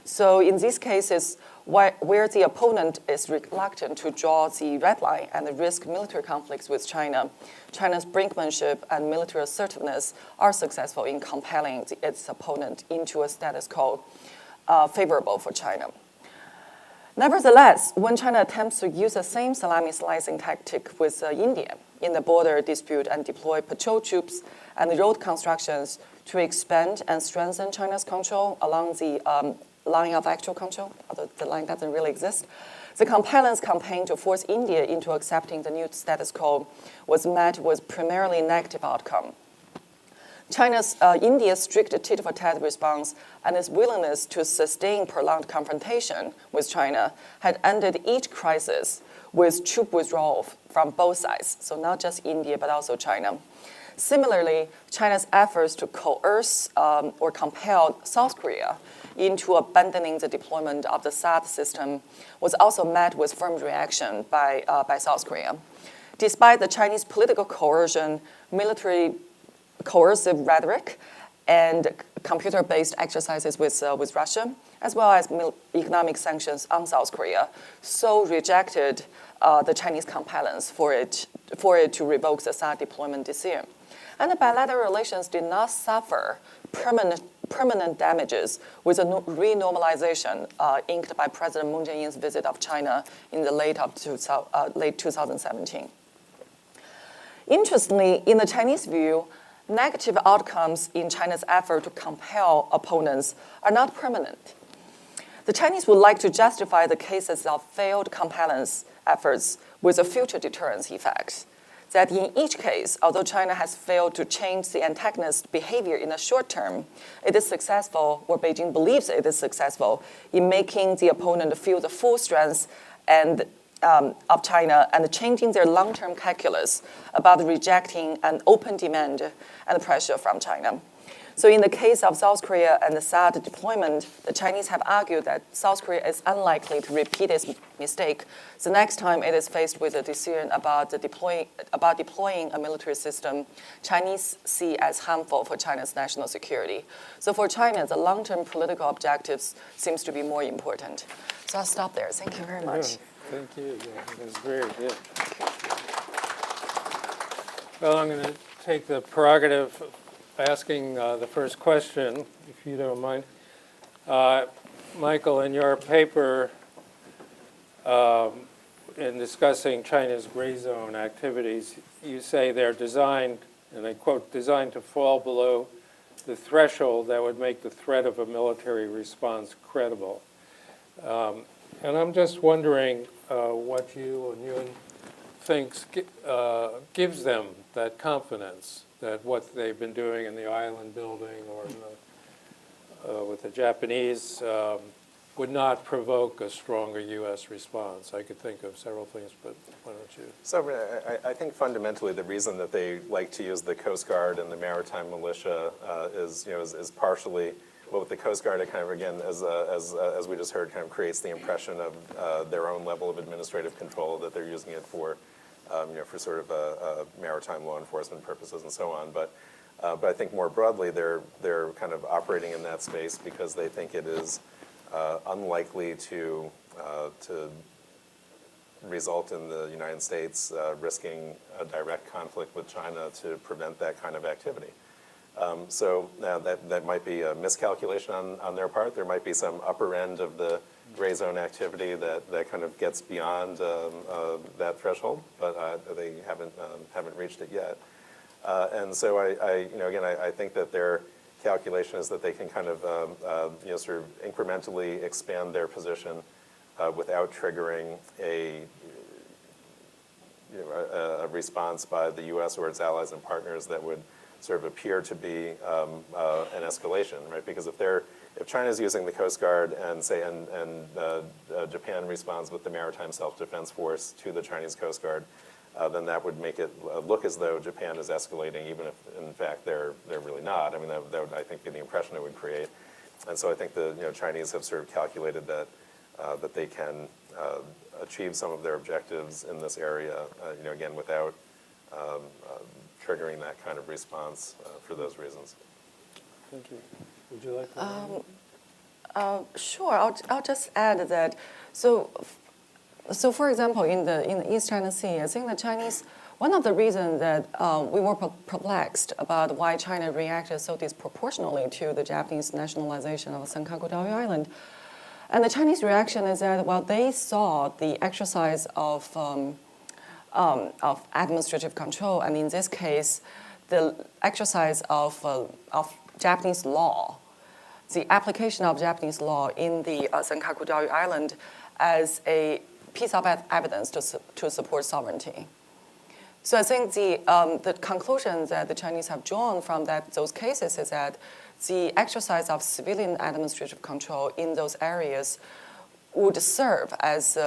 So in these cases, where the opponent is reluctant to draw the red line and risk military conflicts with China, China's brinkmanship and military assertiveness are successful in compelling its opponent into a status quo favorable for China. Nevertheless, when China attempts to use the same salami slicing tactic with India in the border dispute and deploy patrol troops and road constructions to expand and strengthen China's control along the line of actual control, although the line doesn't really exist, the compellence campaign to force India into accepting the new status quo was met with primarily negative outcome. India's strict tit-for-tat response and its willingness to sustain prolonged confrontation with China had ended each crisis with troop withdrawal from both sides, so not just India, but also China. Similarly, China's efforts to coerce or compel South Korea into abandoning the deployment of the THAAD system was also met with firm reaction by South Korea. Despite the Chinese political coercion, military coercive rhetoric, and computer-based exercises with Russia, as well as economic sanctions on South Korea, Seoul rejected the Chinese compellence for it to revoke the THAAD deployment decision. And the bilateral relations did not suffer permanent damages with a renormalization inked by President Moon Jae-in's visit of China in the late 2017. Interestingly, in the Chinese view, negative outcomes in China's effort to compel opponents are not permanent. The Chinese would like to justify the cases of failed compellence efforts with a future deterrence effect. That in each case, although China has failed to change the antagonist behavior in the short term, it is successful, or Beijing believes it is successful, in making the opponent feel the full strength of China and changing their long-term calculus about rejecting an open demand and pressure from China. So in the case of South Korea and the THAAD deployment, the Chinese have argued that South Korea is unlikely to repeat its mistake the next time it is faced with a decision about deploying a military system Chinese see as harmful for China's national security. So for China, the long-term political objectives seems to be more important. So I'll stop there. Thank you very much. Thank you. Yeah, that's very good. Well, I'm going to take the prerogative of asking the first question, if you don't mind. Michael, in your paper in discussing China's gray zone activities, you say they're designed, and I quote, designed to fall below the threshold that would make the threat of a military response credible. And I'm just wondering what you and Yun thinks gives them that confidence that what they've been doing in the island building or in with the Japanese would not provoke a stronger U.S. response. I could think of several things, but why don't you? So I think fundamentally the reason that they like to use the Coast Guard and the maritime militia is partially, well, with the Coast Guard, it kind of, again, as we just heard, kind of creates the impression of their own level of administrative control, that they're using it for, for sort of maritime law enforcement purposes and so on. But I think more broadly, they're kind of operating in that space because they think it is unlikely to result in the United States risking a direct conflict with China to prevent that kind of activity. So now that might be a miscalculation on their part. There might be some upper end of the gray zone activity that kind of gets beyond that threshold, but they haven't reached it yet. And so I think that their calculation is that they can kind of sort of incrementally expand their position without triggering a response by the U.S. or its allies and partners that would sort of appear to be an escalation, right? Because if China's using the Coast Guard and Japan responds with the Maritime Self-Defense Force to the Chinese Coast Guard, then that would make it look as though Japan is escalating, even if in fact they're really not. I mean, that would, I think, be the impression it would create. And so I think the Chinese have sort of calculated that that they can achieve some of their objectives in this area, again, without triggering that kind of response for those reasons. Thank you. Would you like to? Sure. I'll just add that. So for example, in the East China Sea, I think the Chinese. One of the reasons that we were perplexed about why China reacted so disproportionately to the Japanese nationalization of Senkaku Diaoyu Island, and the Chinese reaction is that, well, they saw the exercise of administrative control, and in this case, the exercise of Japanese law, the application of Japanese law in the Senkaku Diaoyu Island as a piece of evidence to support sovereignty. So I think the conclusion that the Chinese have drawn from those cases is that the exercise of civilian administrative control in those areas would serve as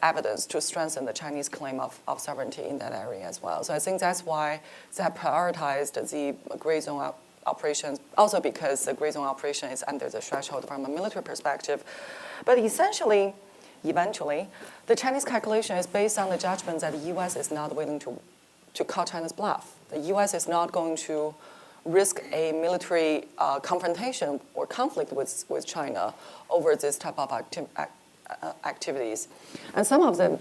evidence to strengthen the Chinese claim of sovereignty in that area as well. So I think that's why they have prioritized the gray zone operations, also because the gray zone operation is under the threshold from a military perspective. But eventually, the Chinese calculation is based on the judgment that the U.S. is not willing to call China's bluff. The U.S. is not going to risk a military confrontation or conflict with China over this type of activities. And some of them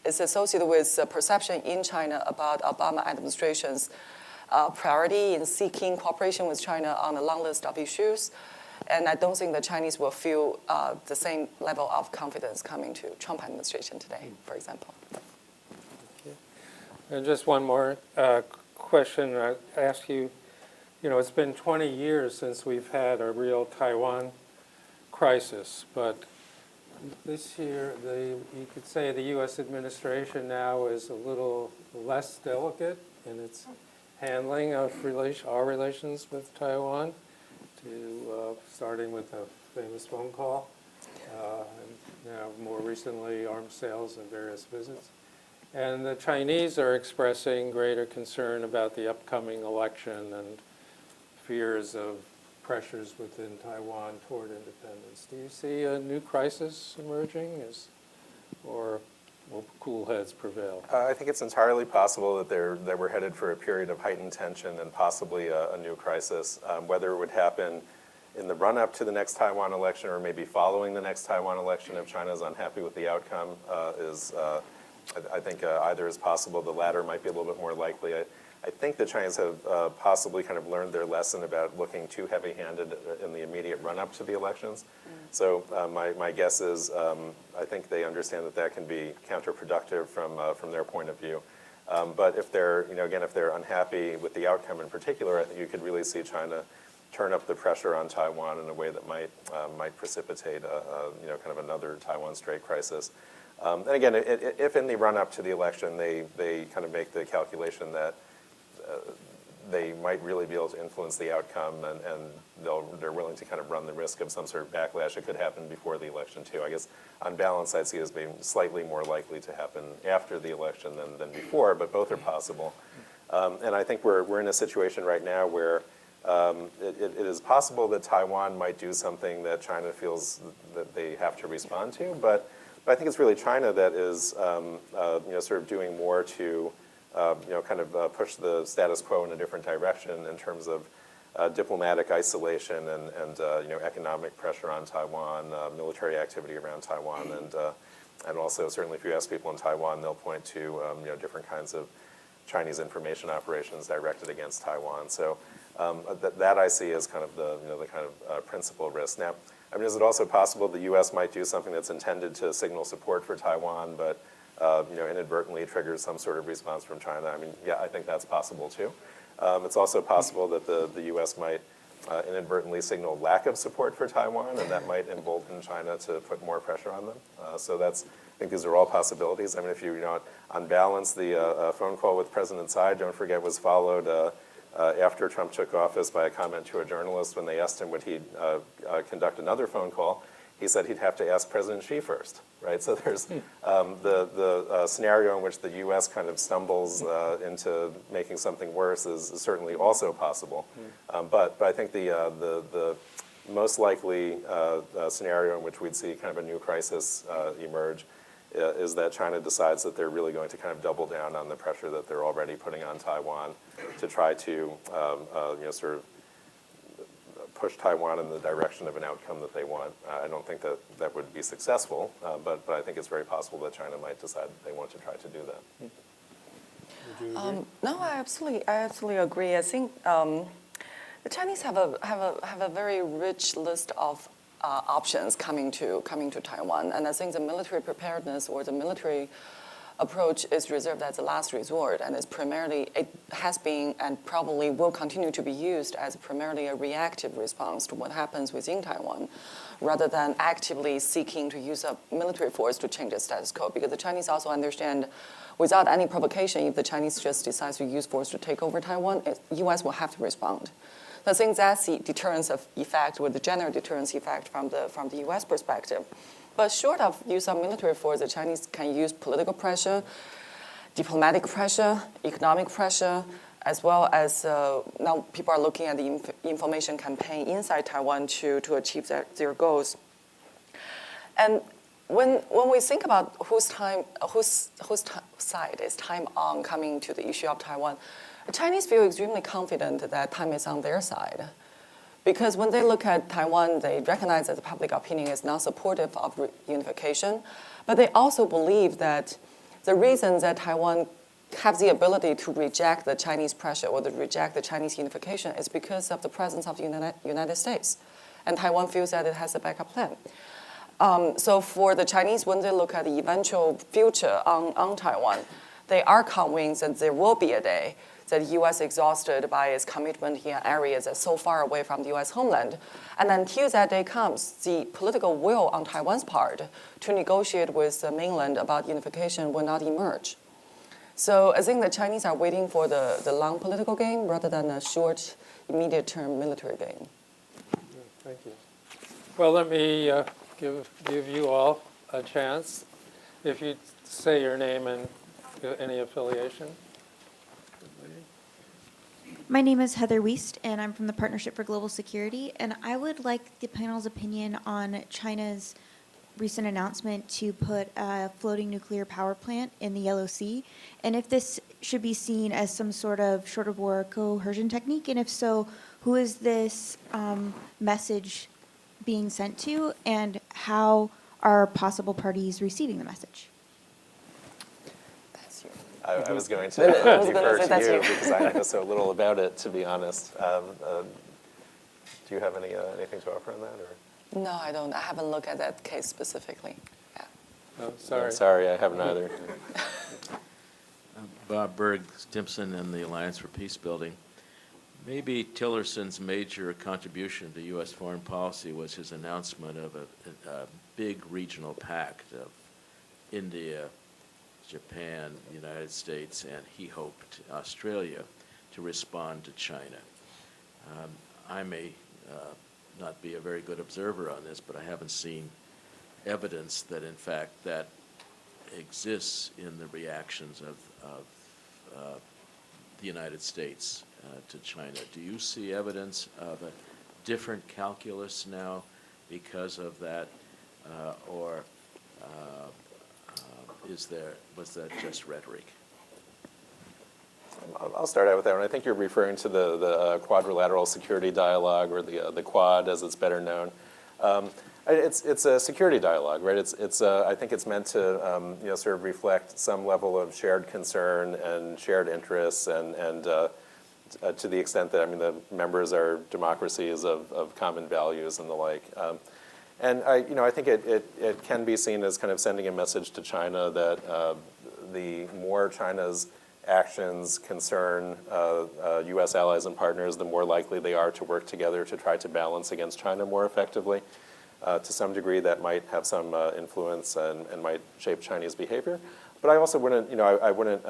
is associated with perception in China about Obama administration's priority in seeking cooperation with China on a long list of issues. And I don't think the Chinese will feel the same level of confidence coming to Trump administration today, for example. Okay. And just one more question I ask you. It's been 20 years since we've had a real Taiwan crisis, but this year, you could say the U.S. administration now is a little less delicate in its handling of our relations with Taiwan, starting with a famous phone call, and now more recently arms sales and various visits. And the Chinese are expressing greater concern about the upcoming election and fears of pressures within Taiwan toward independence. Do you see a new crisis emerging, or will cool heads prevail? I think it's entirely possible that we're headed for a period of heightened tension and possibly a new crisis. Whether it would happen in the run-up to the next Taiwan election or maybe following the next Taiwan election, if China is unhappy with the outcome, I think either is possible. The latter might be a little bit more likely. I think the Chinese have possibly kind of learned their lesson about looking too heavy-handed in the immediate run-up to the elections. So my guess is I think they understand that can be counterproductive from their point of view. But if they're, if they're unhappy with the outcome in particular, I think you could really see China turn up the pressure on Taiwan in a way that might precipitate kind of another Taiwan Strait crisis. And again, if in the run-up to the election they kind of make the calculation that they might really be able to influence the outcome, and they're willing to kind of run the risk of some sort of backlash. It could happen before the election too. I guess on balance, I'd see it as being slightly more likely to happen after the election than before, but both are possible. And I think we're in a situation right now where it is possible that Taiwan might do something that China feels that they have to respond to, but I think it's really China that is sort of doing more to kind of push the status quo in a different direction in terms of diplomatic isolation and economic pressure on Taiwan, military activity around Taiwan, and also certainly if you ask people in Taiwan, they'll point to different kinds of Chinese information operations directed against Taiwan. So that I see as kind of the kind of principal risk. Now, I mean, is it also possible the U.S. might do something that's intended to signal support for Taiwan, but inadvertently triggers some sort of response from China? I mean, yeah, I think that's possible too. It's also possible that the U.S. might inadvertently signal lack of support for Taiwan, and that might embolden China to put more pressure on them. So I think these are all possibilities. I mean, if on balance, the phone call with President Tsai, don't forget, was followed after Trump took office by a comment to a journalist when they asked him would he conduct another phone call. he said he'd have to ask President Xi first, right? So there's the scenario in which the U.S. kind of stumbles into making something worse is certainly also possible. But I think the most likely scenario in which we'd see kind of a new crisis emerge is that China decides that they're really going to kind of double down on the pressure that they're already putting on Taiwan to try to sort of push Taiwan in the direction of an outcome that they want. I don't think that that would be successful, but I think it's very possible that China might decide that they want to try to do that. Would you agree? No, I absolutely agree. I think the Chinese have a very rich list of options coming to Taiwan, and I think the military preparedness or the military approach is reserved as a last resort, and it has been and probably will continue to be used as primarily a reactive response to what happens within Taiwan, rather than actively seeking to use a military force to change the status quo. Because the Chinese also understand, without any provocation, if the Chinese just decides to use force to take over Taiwan, the U.S. will have to respond. So I think that's the deterrence effect, or the general deterrence effect from the U.S. perspective. But short of use of military force, the Chinese can use political pressure, diplomatic pressure, economic pressure, as well as now people are looking at the information campaign inside Taiwan to achieve their goals. And when we think about whose side is time on coming to the issue of Taiwan, the Chinese feel extremely confident that time is on their side. Because when they look at Taiwan, they recognize that the public opinion is not supportive of reunification, but they also believe that the reason that Taiwan has the ability to reject the Chinese pressure or to reject the Chinese unification is because of the presence of the United States. And Taiwan feels that it has a backup plan. So for the Chinese, when they look at the eventual future on Taiwan, they are convinced that there will be a day that the U.S. exhausted by its commitment in areas that are so far away from the U.S. homeland. And until that day comes, the political will on Taiwan's part to negotiate with the mainland about unification will not emerge. So I think the Chinese are waiting for the long political game rather than a short, immediate-term military game. Thank you. Well, let me give you all a chance. If you say your name and any affiliation. My name is Heather Wiest, and I'm from the Partnership for Global Security, and I would like the panel's opinion on China's recent announcement to put a floating nuclear power plant in the Yellow Sea, and if this should be seen as some sort of short of war coercion technique, and if so, who is this message being sent to, and how are possible parties receiving the message? I was going to defer to you because I know so little about it, to be honest. Do you have anything to offer on that? Or? No, I don't. I haven't looked at that case specifically. Yeah. Oh, sorry. Sorry, I haven't either. Bob Berg, Stimson, and the Alliance for Peace Building. Maybe Tillerson's major contribution to U.S. foreign policy was his announcement of a big regional pact of India, Japan, the United States, and he hoped Australia to respond to China. I may not be a very good observer on this, but I haven't seen evidence that, in fact, that exists in the reactions of the United States to China. Do you see evidence of a different calculus now because of that, or was that just rhetoric? I'll start out with that one. I think you're referring to the quadrilateral security dialogue, or the Quad, as it's better known. It's a security dialogue, right? I think it's meant to sort of reflect some level of shared concern and shared interests, and to the extent that the members are democracies of common values and the like. And I think it can be seen as kind of sending a message to China that the more China's actions concern U.S. allies and partners, the more likely they are to work together to try to balance against China more effectively. To some degree, that might have some influence and might shape Chinese behavior. But I also wouldn't, I wouldn't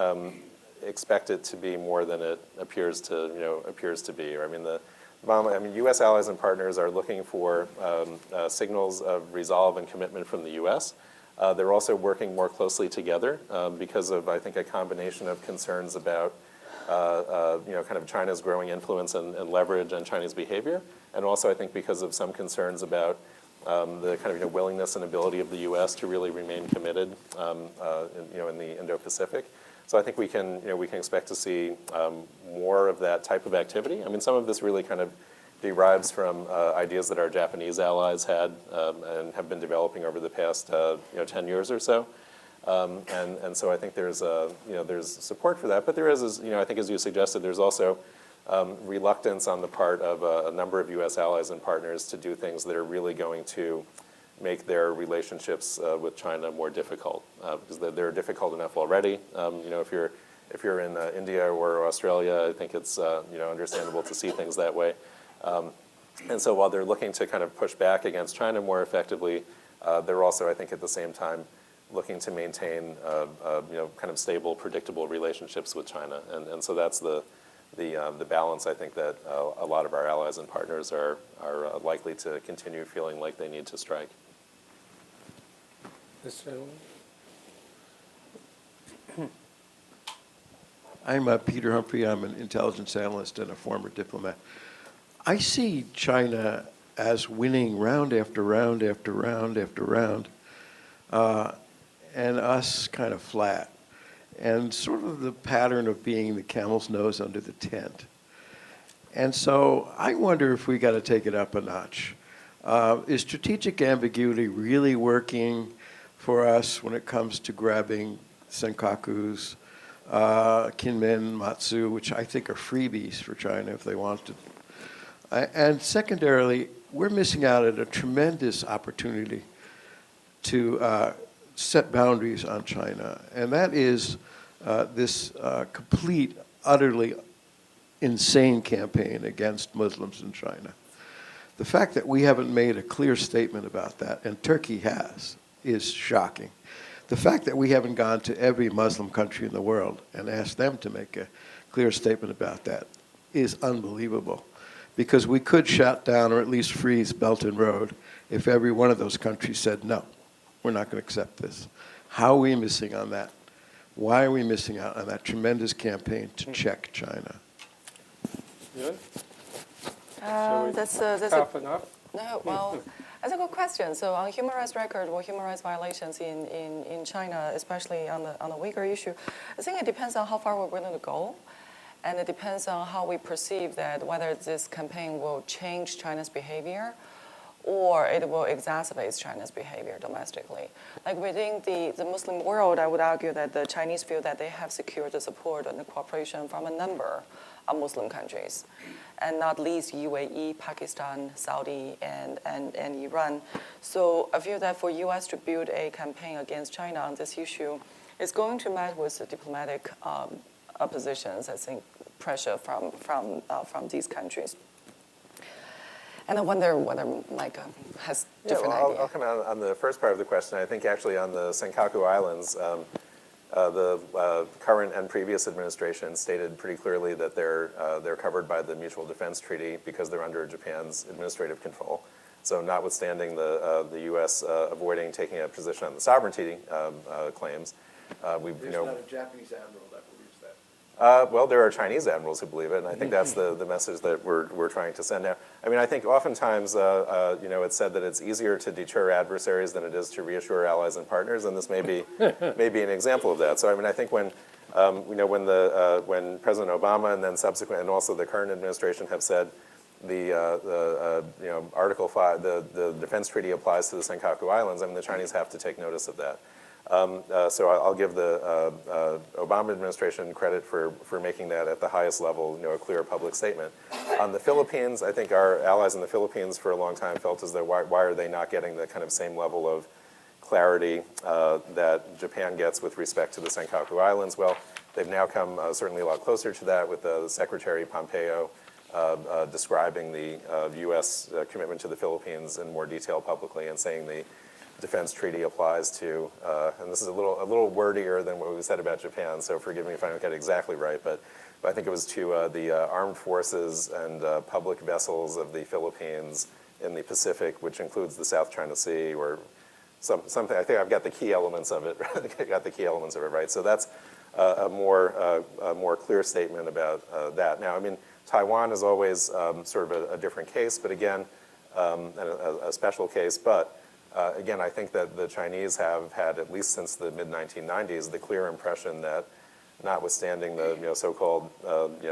expect it to be more than it appears to be. I mean, Obama, I mean, U.S. allies and partners are looking for signals of resolve and commitment from the U.S. They're also working more closely together because of, I think, a combination of concerns about kind of China's growing influence and leverage on Chinese behavior, and also I think because of some concerns about the kind of willingness and ability of the U.S. to really remain committed, in the Indo-Pacific. So I think we can expect to see more of that type of activity. I mean, some of this really kind of derives from ideas that our Japanese allies had and have been developing over the past 10 years or so. And so I think there's support for that, but there is, I think as you suggested, there's also reluctance on the part of a number of U.S. allies and partners to do things that are really going to make their relationships with China more difficult, because they're difficult enough already. If you're in India or Australia, I think it's understandable to see things that way. And so while they're looking to kind of push back against China more effectively, they're also, I think, at the same time looking to maintain kind of stable, predictable relationships with China. And so that's the balance, I think, that a lot of our allies and partners are likely to continue feeling like they need to strike. This gentleman? I'm Peter Humphrey. I'm an intelligence analyst and a former diplomat. I see China as winning round after round after round after round, and us kind of flat, and sort of the pattern of being the camel's nose under the tent. And so I wonder if we got to take it up a notch. Is strategic ambiguity really working for us when it comes to grabbing senkakus, Kinmen, Matsu, which I think are freebies for China if they want to? And secondarily, we're missing out on a tremendous opportunity to set boundaries on China, and that is this complete, utterly insane campaign against Muslims in China. The fact that we haven't made a clear statement about that, and Turkey has, is shocking. The fact that we haven't gone to every Muslim country in the world and asked them to make a clear statement about that is unbelievable, because we could shut down or at least freeze Belt and Road if every one of those countries said, no, we're not going to accept this. How are we missing on that? Why are we missing out on that tremendous campaign to check China? Good? That's Tough enough? No, well, that's a good question. So on human rights record or human rights violations in China, especially on the Uyghur issue, I think it depends on how far we're willing to go. And it depends on how we perceive that, whether this campaign will change China's behavior or it will exacerbate China's behavior domestically. Like within the Muslim world, I would argue that the Chinese feel that they have secured the support and the cooperation from a number of Muslim countries, and not least UAE, Pakistan, Saudi, and Iran. So I feel that for U.S. to build a campaign against China on this issue is going to meet with the diplomatic oppositions, I think, pressure from these countries. And I wonder whether Mike has different idea. I'll come out on the first part of the question. I think actually on the Senkaku Islands, the current and previous administration stated pretty clearly that they're covered by the Mutual Defense Treaty because they're under Japan's administrative control. So notwithstanding the U.S. Avoiding taking a position on the sovereignty claims, we've There's not a Japanese admiral that believes that. Well, there are Chinese admirals who believe it, and I think that's the message that we're trying to send out. I mean, I think oftentimes, it's said that it's easier to deter adversaries than it is to reassure allies and partners, and this may be an example of that. So, I mean, I think when President Obama and then subsequent, and also the current administration have said Article 5, the defense treaty applies to the Senkaku Islands, I mean, the Chinese have to take notice of that. So I'll give the Obama administration credit for making that at the highest level, a clear public statement. On the Philippines, I think our allies in the Philippines for a long time felt as though why are they not getting the kind of same level of clarity that Japan gets with respect to the Senkaku Islands? Well, they've now come certainly a lot closer to that with Secretary Pompeo describing the U.S. commitment to the Philippines in more detail publicly and saying the defense treaty applies to, and this is a little wordier than what we said about Japan, so forgive me if I don't get it exactly right, but but I think it was to the armed forces and public vessels of the Philippines in the Pacific, which includes the South China Sea, or something. I think I've got the key elements of it. I got the key elements of it right. So that's a more clear statement about that. Now, I mean, Taiwan is always sort of a different case, but again, and a special case. But again, I think that the Chinese have had, at least since the mid-1990s, the clear impression that, notwithstanding the so-called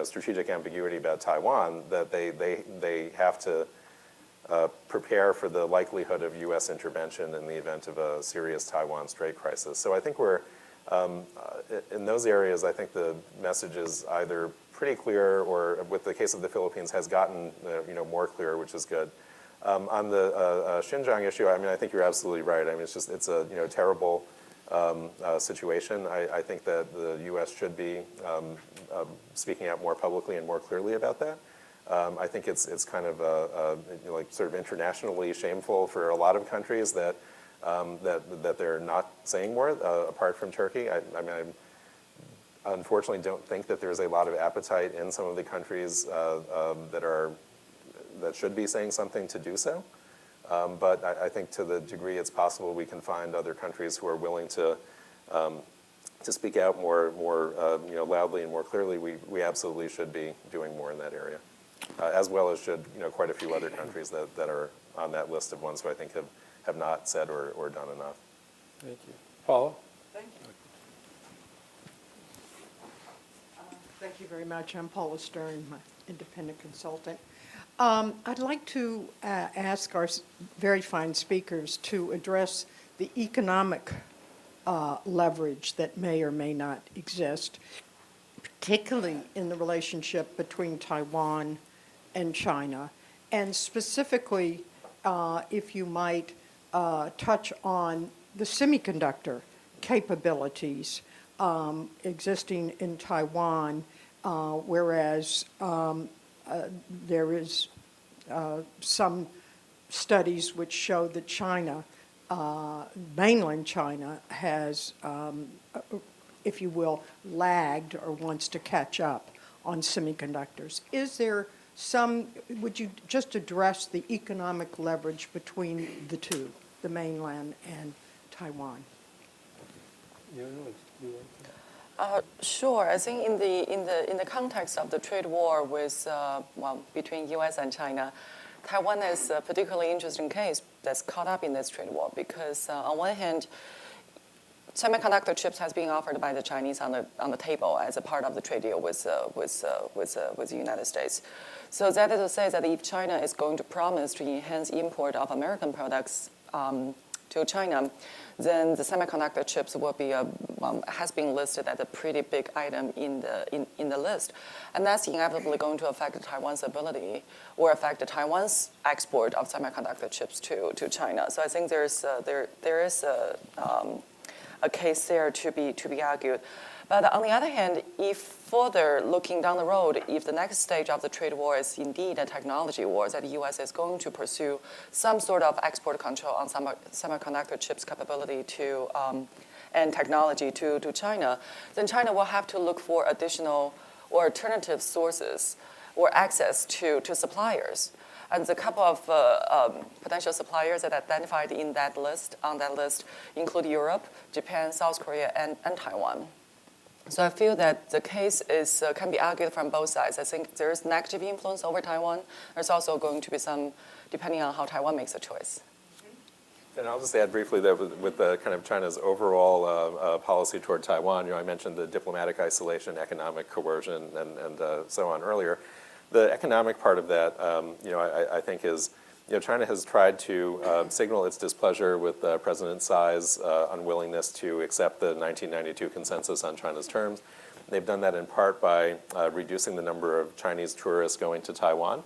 strategic ambiguity about Taiwan, that they have to prepare for the likelihood of U.S. intervention in the event of a serious Taiwan Strait crisis. So I think we're, in those areas, I think the message is either pretty clear or, with the case of the Philippines, has gotten more clear, which is good. On the Xinjiang issue, I mean, I think you're absolutely right. I mean, it's a terrible situation. I think that the U.S. should be speaking out more publicly and more clearly about that. I think it's kind of sort of internationally shameful for a lot of countries that they're not saying more, apart from Turkey. I mean, I unfortunately don't think that there's a lot of appetite in some of the countries that should be saying something to do so. But I think to the degree it's possible, we can find other countries who are willing to speak out more loudly and more clearly. We absolutely should be doing more in that area, as well as should quite a few other countries that are on that list of ones who I think have not said or done enough. Thank you. Paula? Thank you. Thank you very much. I'm Paula Stern, my independent consultant. I'd like to ask our very fine speakers to address the economic leverage that may or may not exist, particularly in the relationship between Taiwan and China, and specifically, if you might touch on the semiconductor capabilities existing in Taiwan, whereas there is some studies which show that China, mainland China, has, if you will, lagged or wants to catch up on semiconductors. Is there would you just address the economic leverage between the two, the mainland and Taiwan? Sure. I think in the context of the trade war between U.S. and China, Taiwan is a particularly interesting case that's caught up in this trade war because on one hand, semiconductor chips has been offered by the Chinese on the table as a part of the trade deal with the United States. So that is to say that if China is going to promise to enhance import of American products to China, then the semiconductor chips will be has been listed as a pretty big item in the list, and that's inevitably going to affect Taiwan's ability or affect Taiwan's export of semiconductor chips to China. So I think there is a case there to be argued. But on the other hand, if further looking down the road, if the next stage of the trade war is indeed a technology war, that the U.S. is going to pursue some sort of export control on semiconductor chips capability and technology to China, then China will have to look for additional or alternative sources or access to suppliers. And the couple of potential suppliers that are identified on that list include Europe, Japan, South Korea, and Taiwan. So I feel that the case can be argued from both sides. I think there is negative influence over Taiwan. There's also going to be some, depending on how Taiwan makes a choice. And I'll just add briefly that with the kind of China's overall policy toward Taiwan, I mentioned the diplomatic isolation, economic coercion, and so on earlier. The economic part of that, I think is, China has tried to signal its displeasure with President Tsai's unwillingness to accept the 1992 consensus on China's terms. They've done that in part by reducing the number of Chinese tourists going to Taiwan.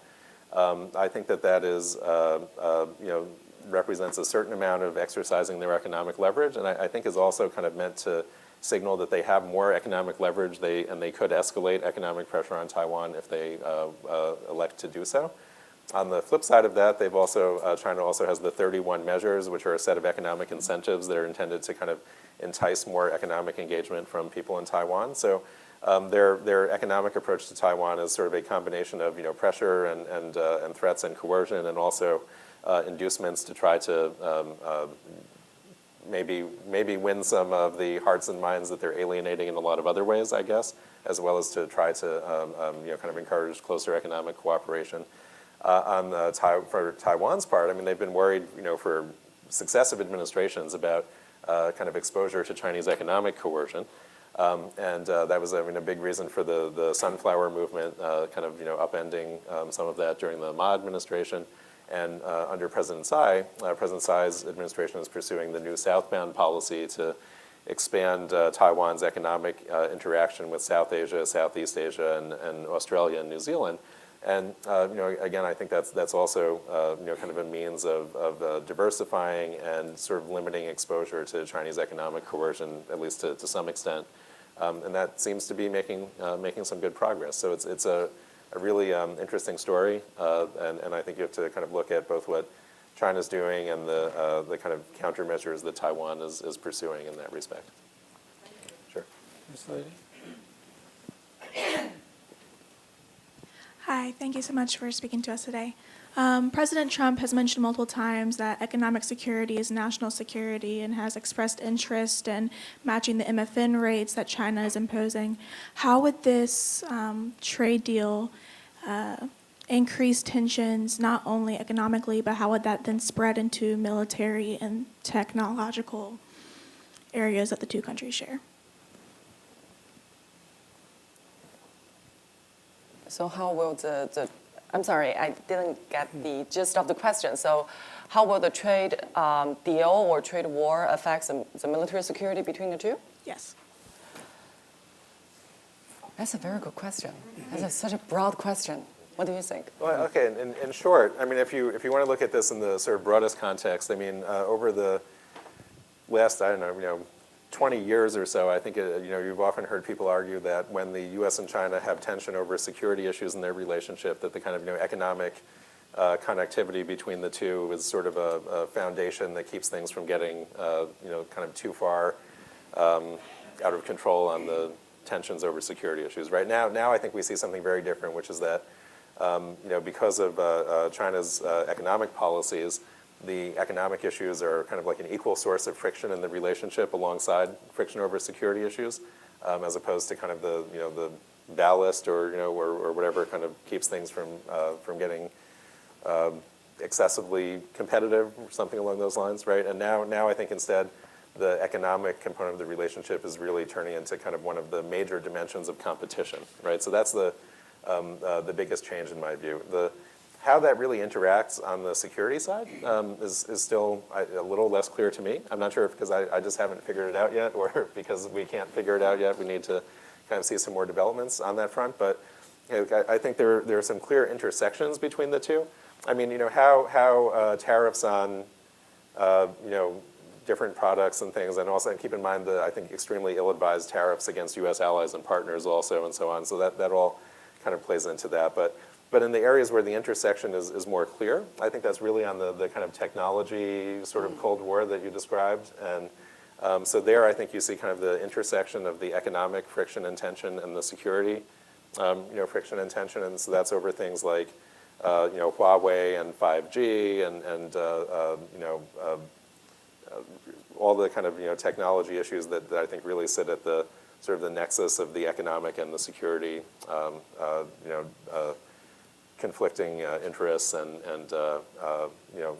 I think that is, represents a certain amount of exercising their economic leverage, and I think is also kind of meant to signal that they have more economic leverage, and they could escalate economic pressure on Taiwan if they elect to do so. On the flip side of that, China also has the 31 measures, which are a set of economic incentives that are intended to kind of entice more economic engagement from people in Taiwan. So Their economic approach to Taiwan is sort of a combination of pressure and threats and coercion, and also inducements to try to maybe win some of the hearts and minds that they're alienating in a lot of other ways, I guess, as well as to try to kind of encourage closer economic cooperation. For Taiwan's part, I mean, they've been worried for successive administrations about kind of exposure to Chinese economic coercion. And that was, a big reason for the sunflower movement, kind of, upending some of that during the Ma administration. And under President Tsai's administration is pursuing the new southbound policy to expand Taiwan's economic interaction with South Asia, Southeast Asia, and Australia and New Zealand. And again, I think that's also kind of a means of diversifying and sort of limiting exposure to Chinese economic coercion, at least to some extent. And that seems to be making some good progress. So it's a really interesting story, and I think you have to kind of look at both what China's doing and the kind of countermeasures that Taiwan is pursuing in that respect. Sure. Ms. Lady? Hi, thank you so much for speaking to us today. President Trump has mentioned multiple times that economic security is national security and has expressed interest in matching the MFN rates that China is imposing. How would this trade deal increase tensions, not only economically, but how would that then spread into military and technological areas that the two countries share? So how will I'm sorry, I didn't get the gist of the question. So how will the trade deal or trade war affect the military security between the two? Yes. That's a very good question. That's such a broad question. What do you think? Well, okay, in short, I mean, if you want to look at this in the sort of broadest context, I mean, over the last, 20 years or so, I think you've often heard people argue that when the U.S. and China have tension over security issues in their relationship, that the kind of economic connectivity between the two is sort of a foundation that keeps things from getting kind of too far out of control on the tensions over security issues. Right now I think we see something very different, which is that because of China's economic policies, the economic issues are kind of like an equal source of friction in the relationship alongside friction over security issues, as opposed to kind of the ballast or whatever kind of keeps things from getting excessively competitive or something along those lines, right? And now I think instead the economic component of the relationship is really turning into kind of one of the major dimensions of competition, right? So that's the biggest change in my view. How that really interacts on the security side is still a little less clear to me. I'm not sure if because I just haven't figured it out yet, or because we can't figure it out yet. We need to kind of see some more developments on that front. But I think there are some clear intersections between the two. I mean, how tariffs on different products and things, and also keep in mind the I think extremely ill-advised tariffs against U.S. allies and partners also, and so on. So that all kind of plays into that. But in the areas where the intersection is more clear, I think that's really on the kind of technology sort of Cold War that you described. And so there I think you see kind of the intersection of the economic friction and tension and the security friction and tension. And so that's over things like Huawei and 5G and all the kind of technology issues that I think really sit at the sort of the nexus of the economic and the security conflicting interests and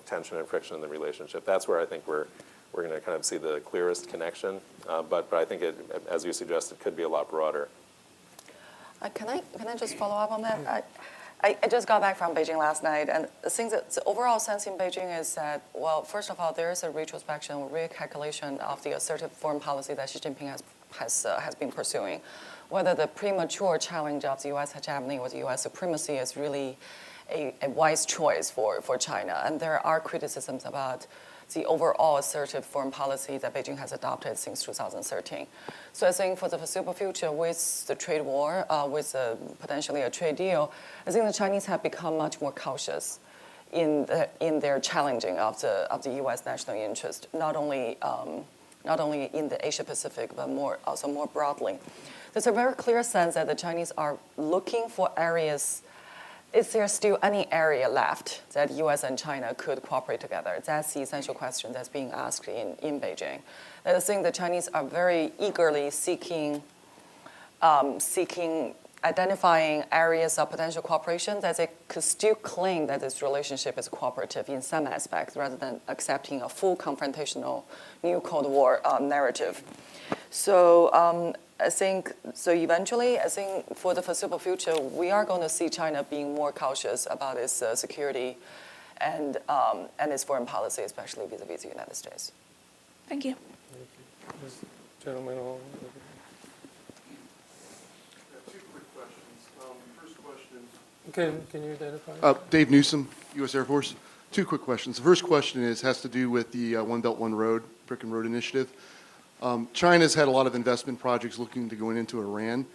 tension and friction in the relationship. That's where I think we're going to kind of see the clearest connection. But I think it, as you suggested, could be a lot broader. Can I just follow up on that? I just got back from Beijing last night, and the overall sense in Beijing is that, well, first of all, there is a retrospection, recalculation of the assertive foreign policy that Xi Jinping has been pursuing. Whether the premature challenge of the U.S. hegemony or the U.S. supremacy is really a wise choice for China. And there are criticisms about the overall assertive foreign policy that Beijing has adopted since 2013. So I think for the foreseeable future, with the trade war, with potentially a trade deal, I think the Chinese have become much more cautious in their challenging of the U.S. national interest, not only not only in the Asia Pacific, but also more broadly. There's a very clear sense that the Chinese are looking for areas. Is there still any area left that U.S. and China could cooperate together? That's the essential question that's being asked in Beijing. And I think the Chinese are very eagerly seeking identifying areas of potential cooperation that they could still claim that this relationship is cooperative in some aspects rather than accepting a full confrontational new Cold War narrative. So eventually, I think for the foreseeable future, we are going to see China being more cautious about its security and its foreign policy, especially vis-a-vis the United States. Thank you. This gentleman over Two quick questions. First question. Can you identify? Dave Newsom, U.S. Air Force. Two quick questions. The first question has to do with the One Belt, One Road, Brick and Road Initiative. China's had a lot of investment projects looking to go into Iran.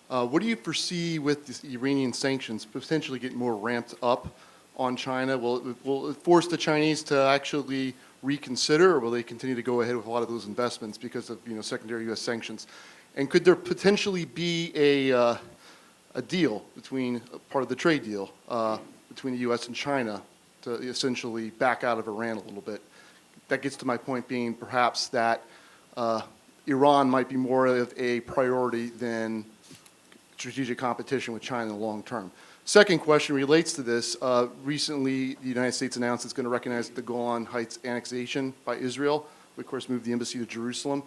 What do you foresee with the Iranian sanctions potentially getting more ramped up on China? Will it force the Chinese to actually reconsider, or will they continue to go ahead with a lot of those investments because of secondary U.S. sanctions? And could there potentially be a deal between part of the trade deal between the U.S. and China to essentially back out of Iran a little bit? That gets to my point being perhaps that Iran might be more of a priority than strategic competition with China in the long term. Second question relates to this. Recently, the United States announced it's going to recognize the Golan Heights annexation by Israel. We, of course, moved the embassy to Jerusalem.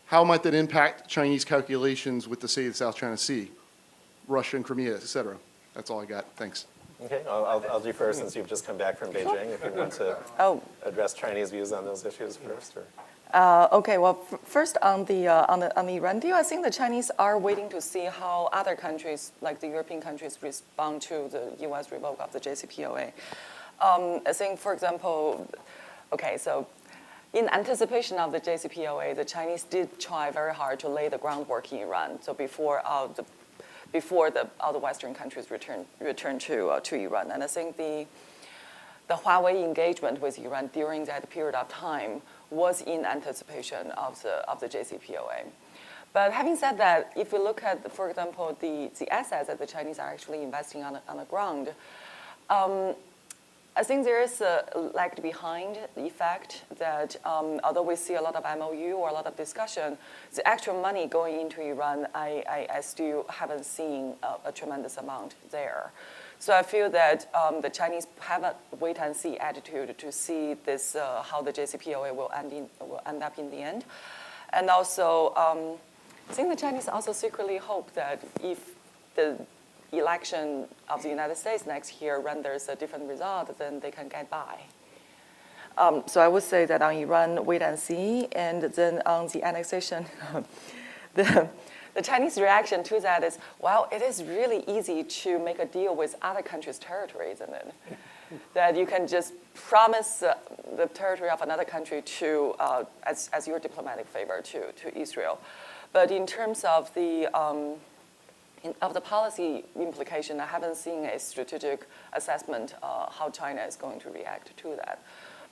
How might that impact Chinese calculations with the state of the South China Sea, Russia and Crimea, et cetera? That's all I got. Thanks. Okay, I'll defer since you've just come back from Beijing, if you want to address Chinese views on those issues first. Or. Okay, well, first on the Iran deal, I think the Chinese are waiting to see how other countries, like the European countries, respond to the U.S. revoke of the JCPOA. I think, for example, okay, so in anticipation of the JCPOA, the Chinese did try very hard to lay the groundwork in Iran. So before all the Western countries returned to Iran, and I think the Huawei engagement with Iran during that period of time was in anticipation of the JCPOA. But having said that, if we look at, for example, the assets that the Chinese are actually investing on the ground, I think there is a lagged behind effect that although we see a lot of MOU or a lot of discussion, the actual money going into Iran, I still haven't seen a tremendous amount there. So I feel that the Chinese have a wait-and-see attitude to see this how the JCPOA will end up in the end, and also I think the Chinese also secretly hope that if the election of the United States next year renders a different result, then they can get by. So I would say that on Iran, wait and see, and then on the annexation, the Chinese reaction to that is, well, it is really easy to make a deal with other countries' territories, isn't it? That you can just promise the territory of another country to, as your diplomatic favor to Israel. But in terms of the policy implication, I haven't seen a strategic assessment how China is going to react to that.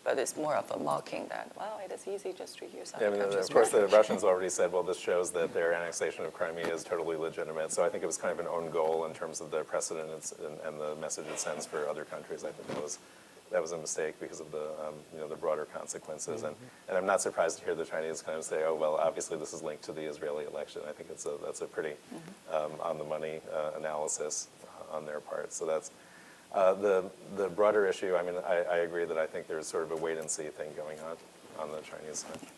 But it's more of a mocking that, well, it is easy just to use other countries' of course, the Russians already said, well, this shows that their annexation of Crimea is totally legitimate. So I think it was kind of an own goal in terms of the precedent and the message it sends for other countries. I think that was a mistake because of the the broader consequences. And I'm not surprised to hear the Chinese kind of say, oh, well, obviously this is linked to the Israeli election. I think that's a pretty on-the-money analysis on their part. So that's the broader issue. I mean, I agree that I think there's sort of a wait-and-see thing going on the Chinese side.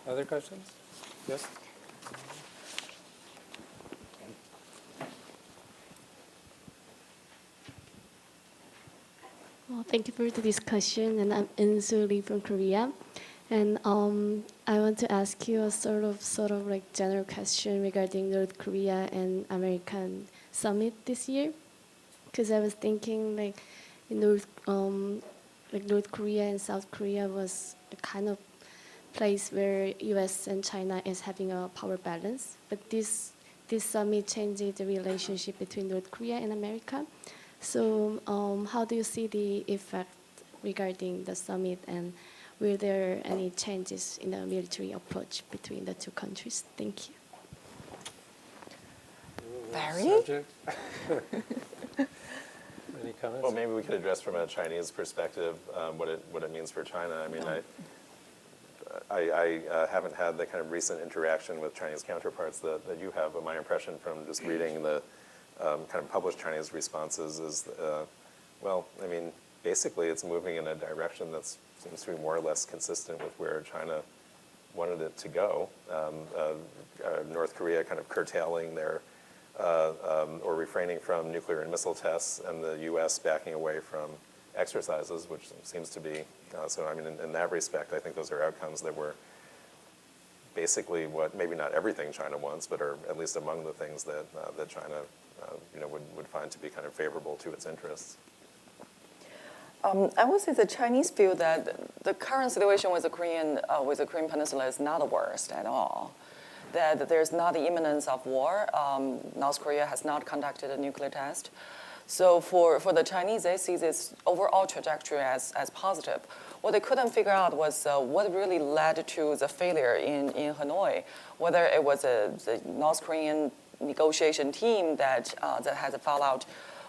Other questions? Yes? Well, thank you for the discussion, and I'm Insu Lee from Korea. And I want to ask you a sort of like general question regarding North Korea and American summit this year. Because I was thinking like North Korea and South Korea was the kind of place where U.S. and China is having a power balance. But this summit changes the relationship between North Korea and America. So how do you see the effect regarding the summit, and will there any changes in the military approach between the two countries? Thank you. Barry? Subject. Any comments? Well, maybe we could address from a Chinese perspective what it means for China. I mean, I haven't had the kind of recent interaction with Chinese counterparts that you have, but my impression from just reading the kind of published Chinese responses is, well, I mean, basically it's moving in a direction that seems to be more or less consistent with where China wanted it to go. North Korea kind of curtailing their or refraining from nuclear and missile tests, and the U.S. backing away from exercises, which seems to be, so I mean, in that respect, I think those are outcomes that were basically what, maybe not everything China wants, but are at least among the things that, that China would find to be kind of favorable to its interests. I would say the Chinese feel that the current situation with the Korean Peninsula is not the worst at all. That there's not the imminence of war. North Korea has not conducted a nuclear test. So for the Chinese, they see this overall trajectory as positive. What they couldn't figure out was what really led to the failure in Hanoi, whether it was the North Korean negotiation team that had a fallout,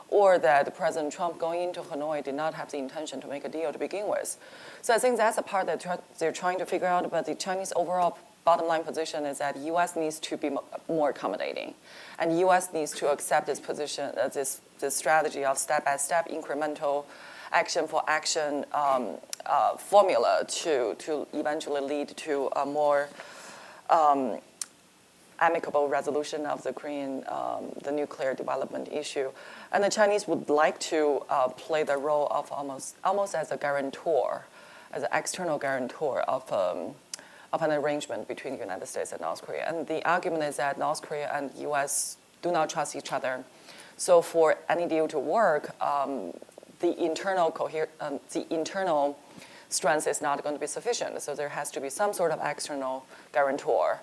or that President Trump going into Hanoi did not have the intention to make a deal to begin with. So I think that's the part that they're trying to figure out, but the Chinese overall bottom line position is that the U.S. needs to be more accommodating, and the U.S. needs to accept this position, this strategy of step-by-step incremental action for action formula to eventually lead to a more amicable resolution of the nuclear development issue. And the Chinese would like to play the role of almost as a guarantor, as an external guarantor of an arrangement between the United States and North Korea. And the argument is that North Korea and the U.S. do not trust each other. So for any deal to work, the internal strength is not going to be sufficient. So there has to be some sort of external guarantor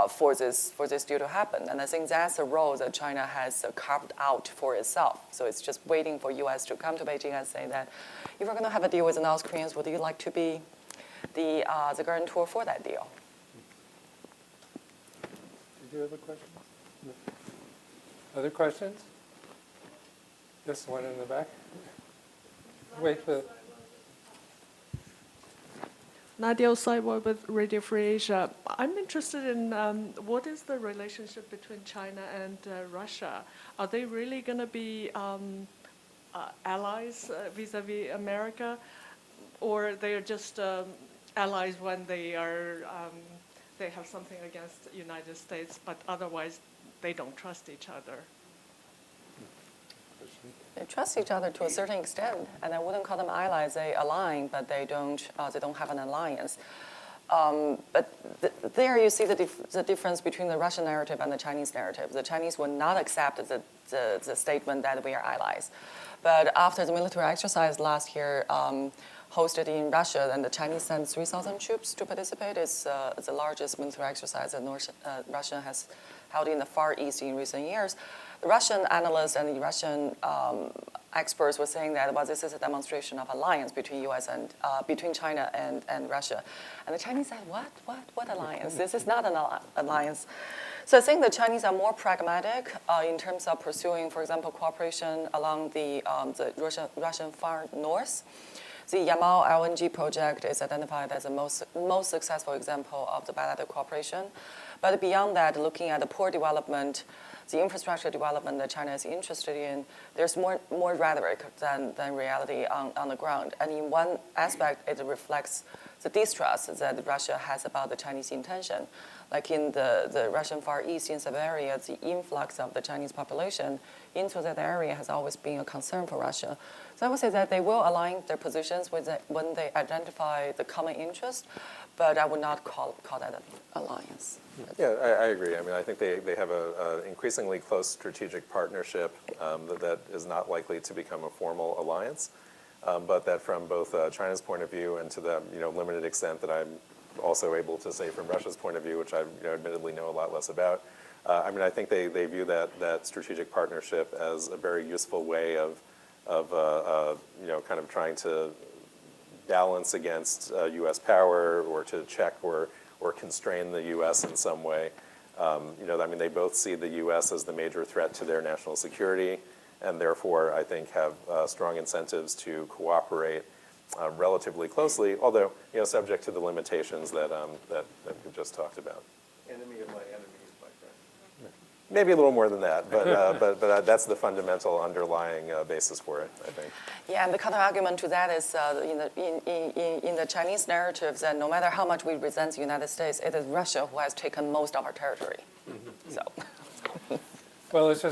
for this deal to happen. And I think that's the role that China has carved out for itself. So it's just waiting for U.S. to come to Beijing and say that if we're going to have a deal with the North Koreans, would you like to be the guarantor for that deal? Did you have a question? No. Other questions? This one in the back. Wait for. Nadia Saiboy with Radio Free Asia. I'm interested in what is the relationship between China and Russia? Are they really going to be allies vis-a-vis America, or they are just allies when they have something against the United States, but otherwise they don't trust each other? They trust each other to a certain extent, and I wouldn't call them allies. They align, but they don't have an alliance. But there you see the difference between the Russian narrative and the Chinese narrative. The Chinese would not accept the statement that we are allies. But after the military exercise last year hosted in Russia, and the Chinese sent 3,000 troops to participate, it's the largest military exercise that Russia has held in the Far East in recent years. The Russian analysts and the Russian experts were saying that, well, this is a demonstration of alliance between between China and Russia. And the Chinese said, what alliance? This is not an alliance. So I think the Chinese are more pragmatic in terms of pursuing, for example, cooperation along the Russian far north. The Yamal LNG project is identified as the most successful example of the bilateral cooperation. But beyond that, looking at the port development, the infrastructure development that China is interested in, there's more rhetoric than reality on the ground. And in one aspect, it reflects the distrust that Russia has about the Chinese intention. Like in the Russian Far East, in Siberia, the influx of the Chinese population into that area has always been a concern for Russia. So I would say that they will align their positions when they identify the common interest, but I would not call that an alliance. Yeah, I agree. I mean, I think they have an increasingly close strategic partnership that is not likely to become a formal alliance, but that from both China's point of view and to the limited extent that I'm also able to say from Russia's point of view, which I admittedly know a lot less about, I mean, I think they view that strategic partnership as a very useful way of kind of trying to balance against U.S. power or to check or constrain the U.S. in some way. I mean, they both see the U.S. as the major threat to their national security, and therefore, I think, have strong incentives to cooperate relatively closely, although, subject to the limitations that we've just talked about. Enemy of my enemy is my friend. Maybe a little more than that, but that's the fundamental underlying basis for it, I think. Yeah, and the counter argument to that is in the Chinese narratives that no matter how much we resent the United States, it is Russia who has taken most of our territory. So. Well, it's just